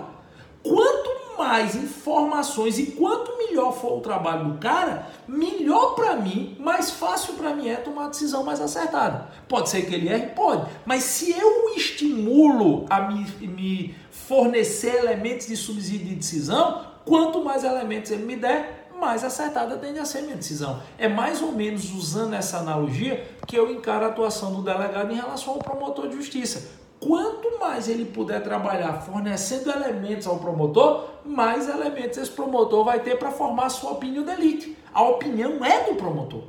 [SPEAKER 1] Quanto mais informações e quanto melhor for o trabalho do cara, melhor para mim, mais fácil para mim é tomar a decisão mais acertada. Pode ser que ele erre? Pode. Mas se eu o estimulo a me fornecer elementos de subsídio de decisão, quanto mais elementos ele me der, mais acertada tende a ser minha decisão. É mais ou menos usando essa analogia que eu encaro a atuação do delegado em relação ao promotor de justiça. Quanto mais ele puder trabalhar fornecendo elementos ao promotor, mais elementos esse promotor vai ter para formar a sua opinião de elite. A opinião é do promotor.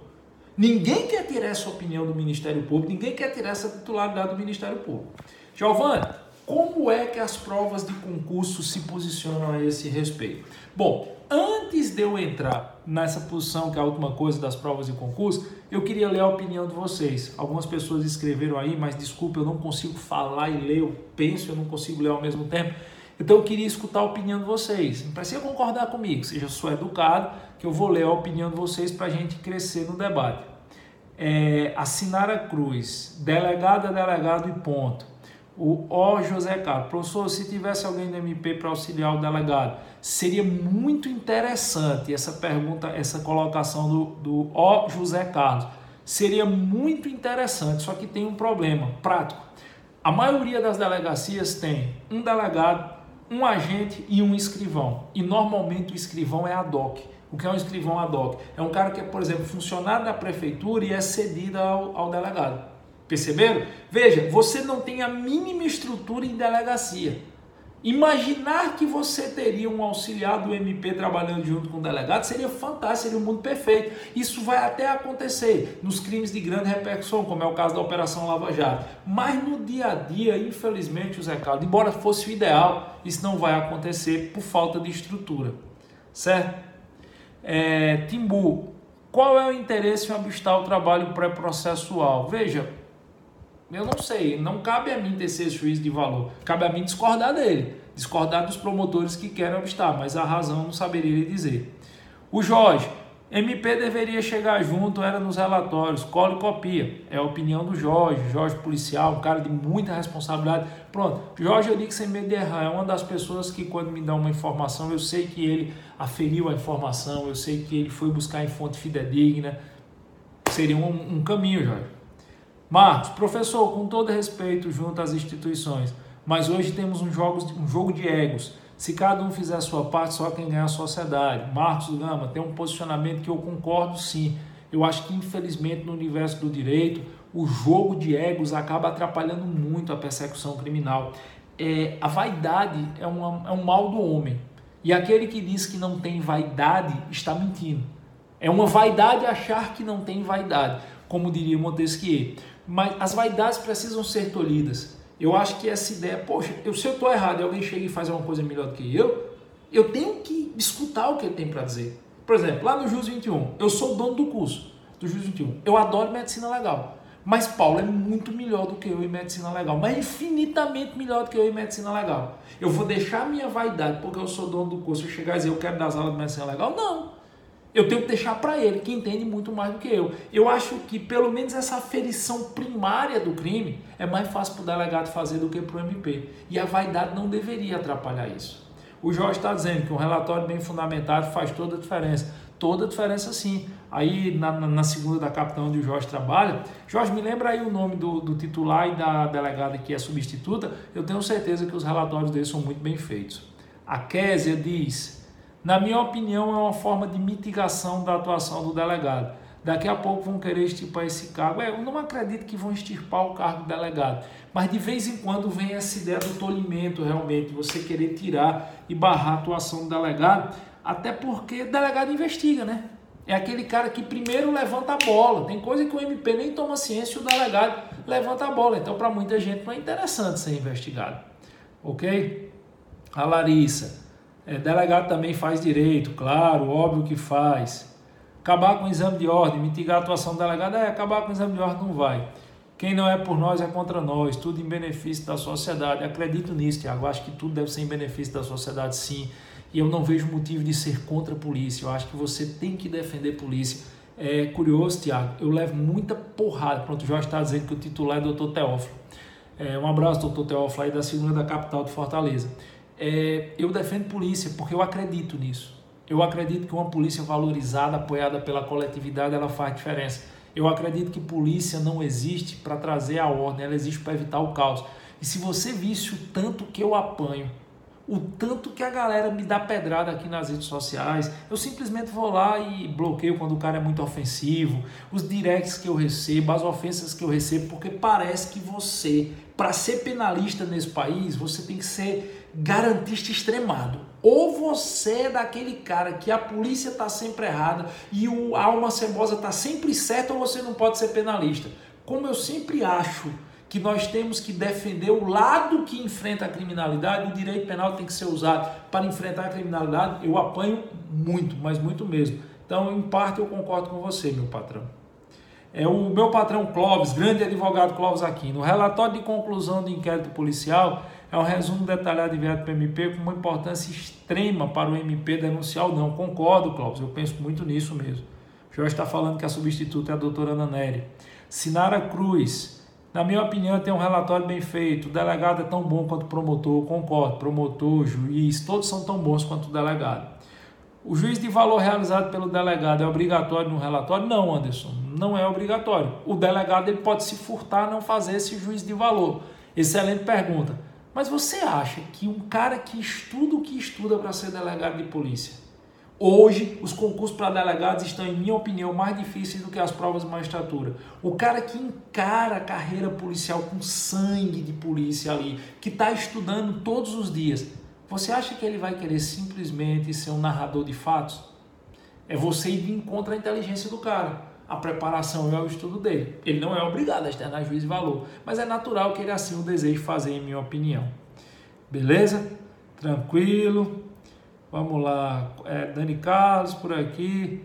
[SPEAKER 1] Ninguém quer tirar essa opinião do Ministério Público, ninguém quer tirar essa titularidade do Ministério Público. Giovanni, como é que as provas de concurso se posicionam a esse respeito? Bom, antes de eu entrar nessa posição, que é a última coisa das provas de concurso, eu queria ler a opinião de vocês. Algumas pessoas escreveram aí, mas desculpa, eu não consigo falar e ler, eu penso, eu não consigo ler ao mesmo tempo. Então eu queria escutar a opinião de vocês. Não precisa concordar comigo, seja só educado, que eu vou ler a opinião de vocês para a gente crescer no debate. A Sinara Cruz, delegada, delegado e ponto. O José Carlos, professor, se tivesse alguém do MP para auxiliar o delegado, seria muito interessante essa pergunta, essa colocação do José Carlos. Seria muito interessante, só que tem um problema prático. A maioria das delegacias tem um delegado, um agente e um escrivão. E normalmente o escrivão é ad hoc. O que é um escrivão ad hoc? É um cara que é, por exemplo, funcionário da prefeitura e é cedido ao delegado. Perceberam? Veja, você não tem a mínima estrutura em delegacia. Imaginar que você teria um auxiliar do MP trabalhando junto com o delegado seria fantástico, seria um mundo perfeito. Isso vai até acontecer nos crimes de grande repercussão, como é o caso da Operação Lava Jato. Mas no dia a dia, infelizmente, José Carlos, embora fosse o ideal, isso não vai acontecer por falta de estrutura. Certo? Timbu, qual é o interesse em obstar o trabalho pré-processual? Veja, eu não sei, não cabe a mim tecer esse juízo de valor, cabe a mim discordar dele, discordar dos promotores que querem obstar, mas a razão não saberia lhe dizer. O Jorge, MP deveria chegar junto, era nos relatórios, cola e copia, é a opinião do Jorge policial, um cara de muita responsabilidade. Pronto, Jorge, eu digo sem medo de errar, é uma das pessoas que quando me dá uma informação, eu sei que ele aferiu a informação, eu sei que ele foi buscar em fonte fidedigna, seria um caminho, Jorge. Marcos, professor, com todo respeito junto às instituições, mas hoje temos um jogo de egos. Se cada um fizer a sua parte, só quem ganha é a sociedade. Marcos Gama tem um posicionamento que eu concordo sim. Eu acho que infelizmente no universo do direito, o jogo de egos acaba atrapalhando muito a persecução criminal. A vaidade é um mal do homem. E aquele que diz que não tem vaidade está mentindo. É uma vaidade achar que não tem vaidade, como diria Montesquieu. Mas as vaidades precisam ser tolhidas. Eu acho que essa ideia, poxa, se eu estou errado e alguém chega e faz uma coisa melhor do que eu tenho que escutar o que ele tem para dizer. Por exemplo, lá no Jus 21, eu sou o dono do curso do Jus 21. Eu adoro medicina legal. Mas Paulo é muito melhor do que eu em medicina legal. Mas infinitamente melhor do que eu em medicina legal. Eu vou deixar a minha vaidade porque eu sou dono do curso e chegar e dizer eu quero dar as aulas de medicina legal? Não. Eu tenho que deixar para ele, que entende muito mais do que eu. Eu acho que pelo menos essa aferição primária do crime é mais fácil para o delegado fazer do que para o MP. E a vaidade não deveria atrapalhar isso. O Jorge está dizendo que um relatório bem fundamentado faz toda a diferença. Toda a diferença sim. Aí na segunda da capitã onde o Jorge trabalha, Jorge, me lembra aí o nome do titular e da delegada que é substituta. Eu tenho certeza que os relatórios deles são muito bem feitos. A Késia diz... Na minha opinião, é uma forma de mitigação da atuação do delegado. Daqui a pouco vão querer extirpar esse cargo. Eu não acredito que vão extirpar o cargo do delegado. Mas de vez em quando vem essa ideia do tolimento, realmente, você querer tirar e barrar a atuação do delegado, até porque o delegado investiga, né? É aquele cara que primeiro levanta a bola. Tem coisa que o MP nem toma ciência e o delegado levanta a bola. Então, para muita gente, não é interessante ser investigado. Ok? A Larissa... delegado também faz direito, claro, óbvio que faz. Acabar com o exame de ordem, mitigar a atuação do delegado, acabar com o exame de ordem não vai. Quem não é por nós é contra nós, tudo em benefício da sociedade. Acredito nisso, Tiago, acho que tudo deve ser em benefício da sociedade, sim. E eu não vejo motivo de ser contra a polícia, eu acho que você tem que defender a polícia. É curioso, Tiago, eu levo muita porrada. Pronto, o Jorge está dizendo que o titular é Dr. Teófilo. Um abraço, Dr. Teófilo, aí da segunda da capital de Fortaleza. Eu defendo polícia porque eu acredito nisso. Eu acredito que uma polícia valorizada, apoiada pela coletividade, ela faz diferença. Eu acredito que polícia não existe para trazer a ordem, ela existe para evitar o caos. E se você visse o tanto que eu apanho, o tanto que a galera me dá pedrada aqui nas redes sociais, eu simplesmente vou lá e bloqueio quando o cara é muito ofensivo, os directs que eu recebo, as ofensas que eu recebo, porque parece que você, para ser penalista nesse país, você tem que ser garantista extremado. Ou você é daquele cara que a polícia está sempre errada e a alma cebosa está sempre certa, ou você não pode ser penalista. Como eu sempre acho que nós temos que defender o lado que enfrenta a criminalidade, o direito penal tem que ser usado para enfrentar a criminalidade, eu apanho muito, mas muito mesmo. Então, em parte, eu concordo com você, meu patrão. O meu patrão Clóvis, grande advogado Clóvis Aquino. O relatório de conclusão do inquérito policial é um resumo detalhado enviado para o MP com uma importância extrema para o MP denunciar ou não. Concordo, Clóvis, eu penso muito nisso mesmo. Jorge está falando que a substituta é a doutora Ana Nery. Sinara Cruz, na minha opinião, tem um relatório bem feito. O delegado é tão bom quanto o promotor, concordo. Promotor, juiz, todos são tão bons quanto o delegado. O juízo de valor realizado pelo delegado é obrigatório no relatório? Não, Anderson, não é obrigatório. O delegado ele pode se furtar a não fazer esse juízo de valor. Excelente pergunta. Mas você acha que um cara que estuda o que estuda para ser delegado de polícia, hoje os concursos para delegados estão, em minha opinião, mais difíceis do que as provas de magistratura. O cara que encara a carreira policial com sangue de polícia ali, que está estudando todos os dias, você acha que ele vai querer simplesmente ser um narrador de fatos? É você ir de encontro à inteligência do cara. A preparação é o estudo dele. Ele não é obrigado a externar juízo de valor, mas é natural que ele assim o deseje fazer, em minha opinião. Beleza? Tranquilo. Vamos lá. Dani Carlos por aqui.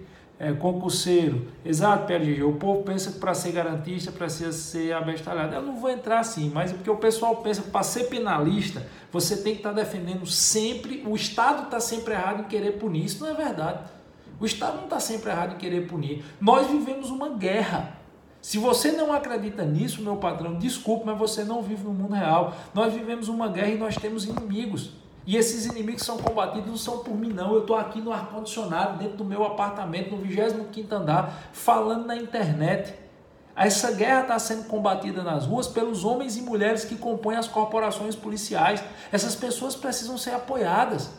[SPEAKER 1] Concurseiro. Exato, PLG. O povo pensa que para ser garantista precisa ser abestalhado. Eu não vou entrar assim, mas é porque o pessoal pensa que para ser penalista você tem que estar defendendo sempre. O Estado está sempre errado em querer punir. Isso não é verdade. O Estado não está sempre errado em querer punir. Nós vivemos uma guerra. Se você não acredita nisso, meu patrão, desculpe, mas você não vive no mundo real. Nós vivemos uma guerra e nós temos inimigos. E esses inimigos são combatidos, não são por mim não. Eu estou aqui no ar-condicionado, dentro do meu apartamento, no 25º andar, falando na internet. Essa guerra está sendo combatida nas ruas pelos homens e mulheres que compõem as corporações policiais. Essas pessoas precisam ser apoiadas.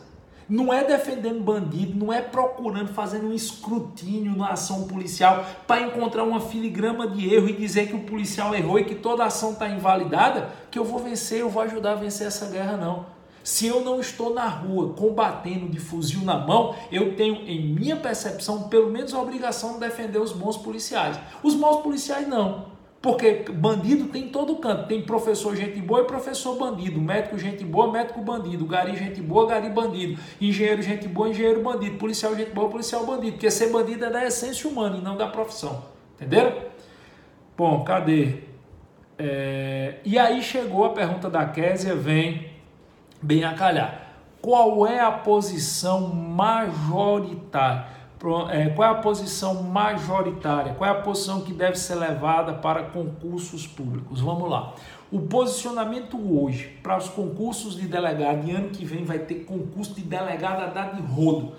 [SPEAKER 1] Não é defendendo bandido, não é procurando, fazendo um escrutínio na ação policial para encontrar uma filigrama de erro e dizer que o policial errou e que toda a ação está invalidada, que eu vou vencer, eu vou ajudar a vencer essa guerra, não. Se eu não estou na rua combatendo de fuzil na mão, eu tenho, em minha percepção, pelo menos a obrigação de defender os bons policiais. Os maus policiais não, porque bandido tem em todo canto. Tem professor gente boa e professor bandido, médico gente boa, médico bandido, gari gente boa, gari bandido, engenheiro gente boa, engenheiro bandido, policial gente boa, policial bandido, porque ser bandido é da essência humana e não da profissão. Entenderam? Bom, cadê? E aí chegou a pergunta da Késia, vem bem a calhar. Qual é a posição majoritária? Qual é a posição majoritária? Qual é a posição que deve ser levada para concursos públicos? Vamos lá. O posicionamento hoje para os concursos de delegado, e ano que vem vai ter concurso de delegado a dar de rodo.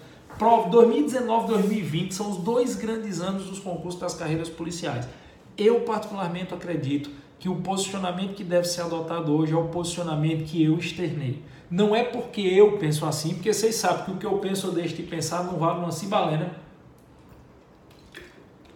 [SPEAKER 1] 2019 e 2020 são os 2 grandes anos dos concursos das carreiras policiais. Eu particularmente acredito que o posicionamento que deve ser adotado hoje é o posicionamento que eu externei. Não é porque eu penso assim, porque vocês sabem que o que eu penso ou deixo de pensar não vale numa cibalena.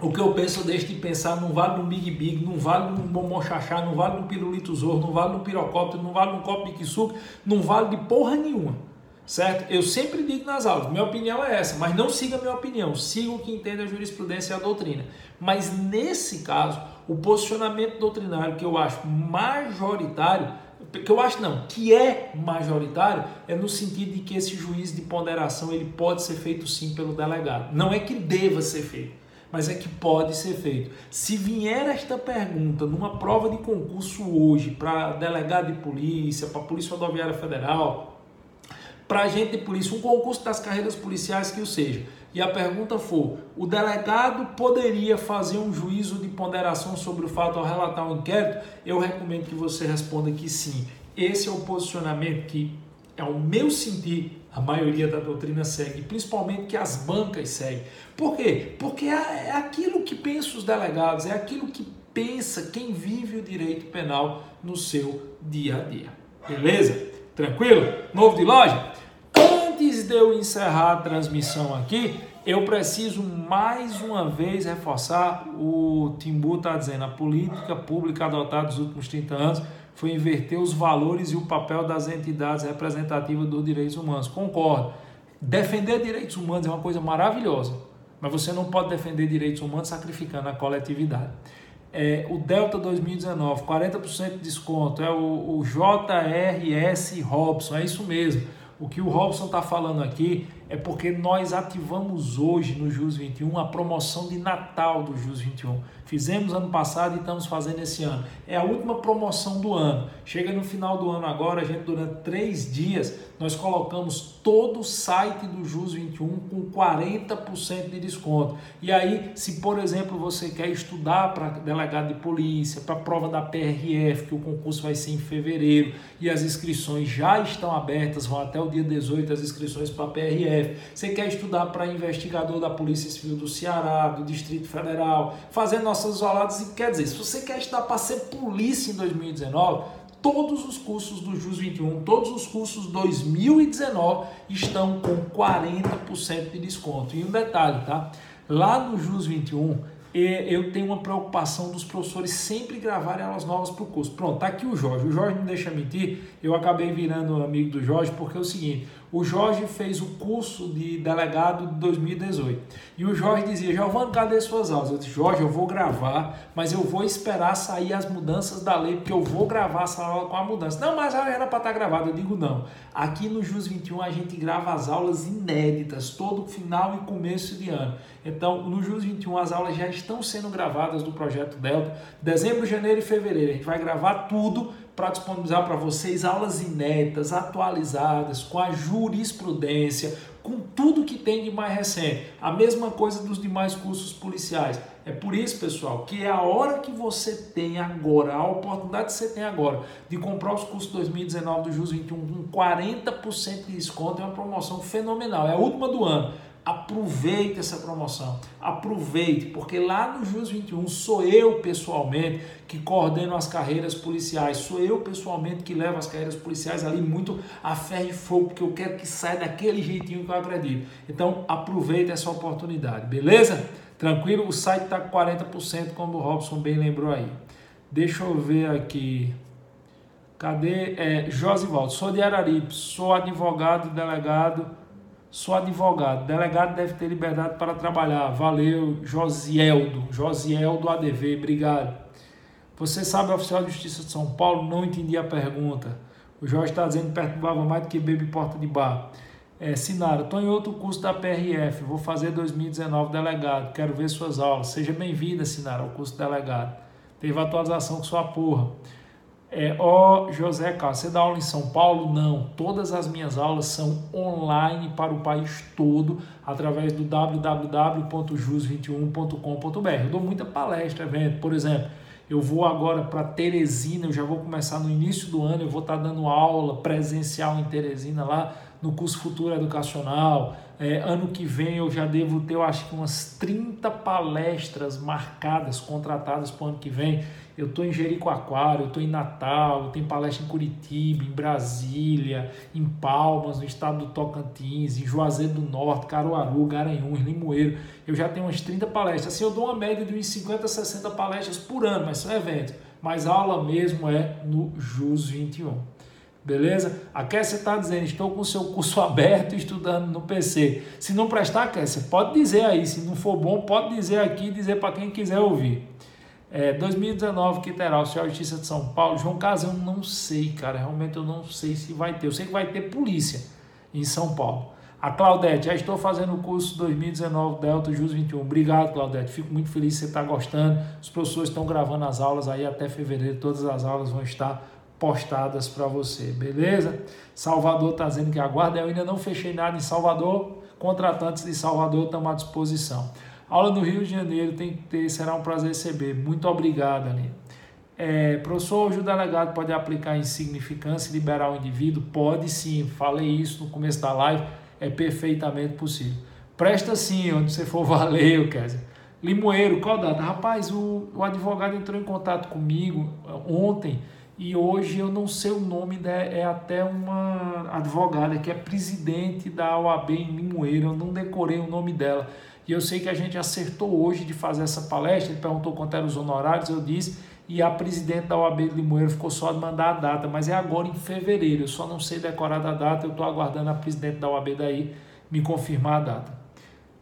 [SPEAKER 1] O que eu penso ou deixo de pensar não vale no Big Big, não vale no bombom chachá, não vale no pirulito zorro, não vale no pirocóptero, não vale no copo de quissuco, não vale de porra nenhuma. Certo? Eu sempre digo nas aulas, minha opinião é essa, mas não siga a minha opinião, siga o que entende a jurisprudência e a doutrina. Mas nesse caso, o posicionamento doutrinário que eu acho majoritário, que é majoritário, é no sentido de que esse juízo de ponderação ele pode ser feito sim pelo delegado. Não é que deva ser feito, mas é que pode ser feito. Se vier esta pergunta numa prova de concurso hoje para delegado de polícia, para a Polícia Rodoviária Federal, para agente de polícia, um concurso das carreiras policiais que o seja, e a pergunta for, o delegado poderia fazer um juízo de ponderação sobre o fato ao relatar um inquérito? Eu recomendo que você responda que sim. Esse é o posicionamento que, é o meu sentir, a maioria da doutrina segue, principalmente que as bancas seguem. Por quê? Porque é aquilo que pensam os delegados, é aquilo que pensa quem vive o direito penal no seu dia a dia. Beleza? Tranquilo? Novo de loja? Antes de eu encerrar a transmissão aqui, eu preciso mais uma vez reforçar, o Timbu está dizendo, a política pública adotada nos últimos 30 anos foi inverter os valores e o papel das entidades representativas dos direitos humanos. Concordo. Defender direitos humanos é uma coisa maravilhosa, mas você não pode defender direitos humanos sacrificando a coletividade. O Delta 2019, 40% de desconto, o JRS Robson, é isso mesmo. O que o Robson está falando aqui É porque nós ativamos hoje no JUS 21 a promoção de Natal do JUS 21. Fizemos ano passado e estamos fazendo esse ano. É a última promoção do ano. Chega no final do ano agora, a gente durante 3 dias, nós colocamos todo o site do JUS 21 com 40% de desconto. E aí, se por exemplo você quer estudar para delegado de polícia, para a prova da PRF, que o concurso vai ser em fevereiro e as inscrições já estão abertas, vão até o dia 18 as inscrições para a PRF. Você quer estudar para investigador da Polícia Civil do Ceará, do Distrito Federal, fazer nossas isoladas, e quer dizer, se você quer estudar para ser polícia em 2019, todos os cursos do JUS 21, todos os cursos 2019 estão com 40% de desconto. E um detalhe, tá? Lá no JUS 21, eu tenho uma preocupação dos professores sempre gravarem aulas novas para o curso. Pronto, tá aqui o Jorge. O Jorge não deixa mentir, eu acabei virando amigo do Jorge porque é o seguinte, o Jorge fez o curso de delegado de 2018 e o Jorge dizia, Giovanni, cadê suas aulas? Eu disse, Jorge, eu vou gravar, mas eu vou esperar sair as mudanças da lei, porque eu vou gravar essa aula com a mudança. Não, mas já era para estar gravado. Eu digo, não. Aqui no JUS 21 a gente grava as aulas inéditas, todo final e começo de ano. Então, no JUS 21 as aulas já estão sendo gravadas do Projeto Delta, dezembro, janeiro e fevereiro. A gente vai gravar tudo para disponibilizar para vocês aulas inéditas, atualizadas, com a jurisprudência, com tudo que tem de mais recente. A mesma coisa dos demais cursos policiais. É por isso, pessoal, que é a hora que você tem agora, a oportunidade que você tem agora de comprar os cursos 2019 do JUS 21 com 40% de desconto, é uma promoção fenomenal, é a última do ano. Aproveite essa promoção, aproveite, porque lá no JUS 21 sou eu pessoalmente que coordeno as carreiras policiais, sou eu pessoalmente que levo as carreiras policiais ali muito a ferro e fogo, porque eu quero que saia daquele jeitinho que eu acredito. Então aproveite essa oportunidade, beleza? Tranquilo? O site está com 40%, como o Robson bem lembrou aí. Deixa eu ver aqui. Cadê? Josivaldo, sou de Araripe, sou advogado e delegado. Sou advogado, delegado deve ter liberdade para trabalhar. Valeu, Josieldo ADV, obrigado. Você sabe, oficial de Justiça de São Paulo? Não entendi a pergunta. O Jorge está dizendo que perturbava mais do que bebe porta de bar. Sinara, estou em outro curso da PRF, vou fazer 2019 delegado, quero ver suas aulas. Seja bem-vinda, Sinara, ao curso delegado. Teve atualização com sua porra. José Carlos, você dá aula em São Paulo? Não, todas as minhas aulas são online para o país todo, através do www.jus21.com.br. Eu dou muita palestra, evento, por exemplo, eu vou agora para Teresina, eu já vou começar no início do ano, eu vou estar dando aula presencial em Teresina lá, no curso Futuro Educacional. Ano que vem eu já devo ter, eu acho que umas 30 palestras marcadas, contratadas para o ano que vem. Eu estou em Jericoacoara, eu estou em Natal, eu tenho palestra em Curitiba, em Brasília, em Palmas, no estado do Tocantins, em Juazeiro do Norte, Caruaru, Garanhuns, Limoeiro. Eu já tenho umas 30 palestras. Assim, eu dou uma média de uns 50 a 60 palestras por ano, mas são eventos. Mas a aula mesmo é no JUS 21. Beleza? A Kessia está dizendo, estou com o seu curso aberto estudando no PC. Se não prestar, Kessia, pode dizer aí. Se não for bom, pode dizer aqui e dizer para quem quiser ouvir. 2019, que terá o Oficial de Justiça de São Paulo? João Carlos, eu não sei, cara. Realmente eu não sei se vai ter. Eu sei que vai ter polícia em São Paulo. A Claudete, já estou fazendo o curso 2019 Delta JUS 21. Obrigado, Claudete. Fico muito feliz que você está gostando. Os professores estão gravando as aulas aí até fevereiro. Todas as aulas vão estar postadas para você, beleza? Salvador está dizendo que aguarda, eu ainda não fechei nada em Salvador, contratantes de Salvador estão à disposição. Aula no Rio de Janeiro tem que ter, será um prazer receber, muito obrigado, Aline. Professor, hoje o delegado pode aplicar insignificância e liberar o indivíduo? Pode sim, falei isso no começo da live, é perfeitamente possível. Presta sim, onde você for valer, Kézia. Limoeiro, qual data? Rapaz, o advogado entrou em contato comigo ontem, e hoje eu não sei o nome, é até uma advogada que é presidente da OAB em Limoeiro, eu não decorei o nome dela. E eu sei que a gente acertou hoje de fazer essa palestra, ele perguntou quanto eram os honorários, eu disse, e a presidente da OAB de Limoeiro ficou só de mandar a data, mas é agora em fevereiro, eu só não sei decorar a data, eu estou aguardando a presidente da OAB daí me confirmar a data.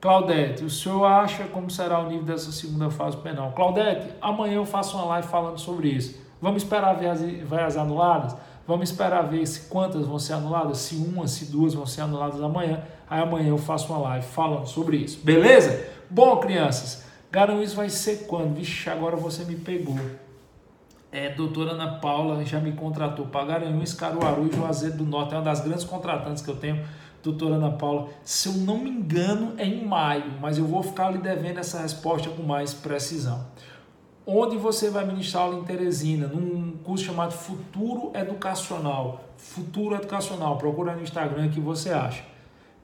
[SPEAKER 1] Claudete, o senhor acha como será o nível dessa segunda fase penal? Claudete, amanhã eu faço uma live falando sobre isso. Vamos esperar ver as anuladas? Vamos esperar ver se quantas vão ser anuladas, se uma, se duas vão ser anuladas amanhã. Aí amanhã eu faço uma live falando sobre isso. Beleza? Bom, crianças, Garanhuns vai ser quando? Vixe, agora você me pegou. Doutora Ana Paula já me contratou para Garanhuns, Caruaru e Juazeiro do Norte. É uma das grandes contratantes que eu tenho, doutora Ana Paula. Se eu não me engano, é em maio, mas eu vou ficar lhe devendo essa resposta com mais precisão. Onde você vai ministrar aula em Teresina, num curso chamado Futuro Educacional. Futuro Educacional, procura no Instagram que você acha.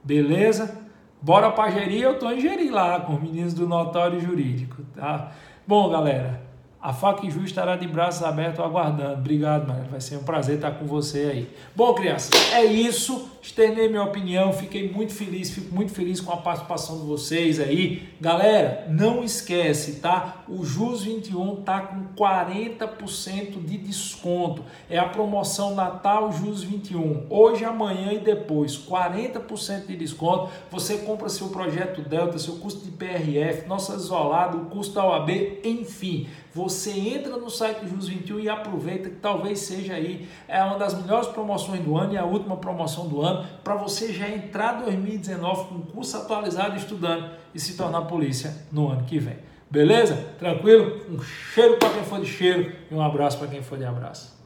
[SPEAKER 1] Beleza? Bora para Jeri, eu tô em Jeri lá com os meninos do Notório Jurídico, tá? Bom, galera, a Faca e Ju estará de braços abertos aguardando. Obrigado, mano. Vai ser um prazer estar com você aí. Bom, crianças, é isso. Externei minha opinião. Fiquei muito feliz. Fico muito feliz com a participação de vocês aí. Galera, não esquece, tá? O JUS 21 tá com 40% de desconto. É a promoção Natal JUS 21. Hoje, amanhã e depois. 40% de desconto. Você compra seu projeto Delta, seu curso de PRF, nosso isolado, o curso da OAB, enfim. Você entra no site do JUS 21 e aproveita que talvez seja aí uma das melhores promoções do ano e a última promoção do ano para você já entrar 2019 com um curso atualizado estudando e se tornar polícia no ano que vem. Beleza? Tranquilo? Um cheiro para quem for de cheiro e um abraço para quem for de abraço.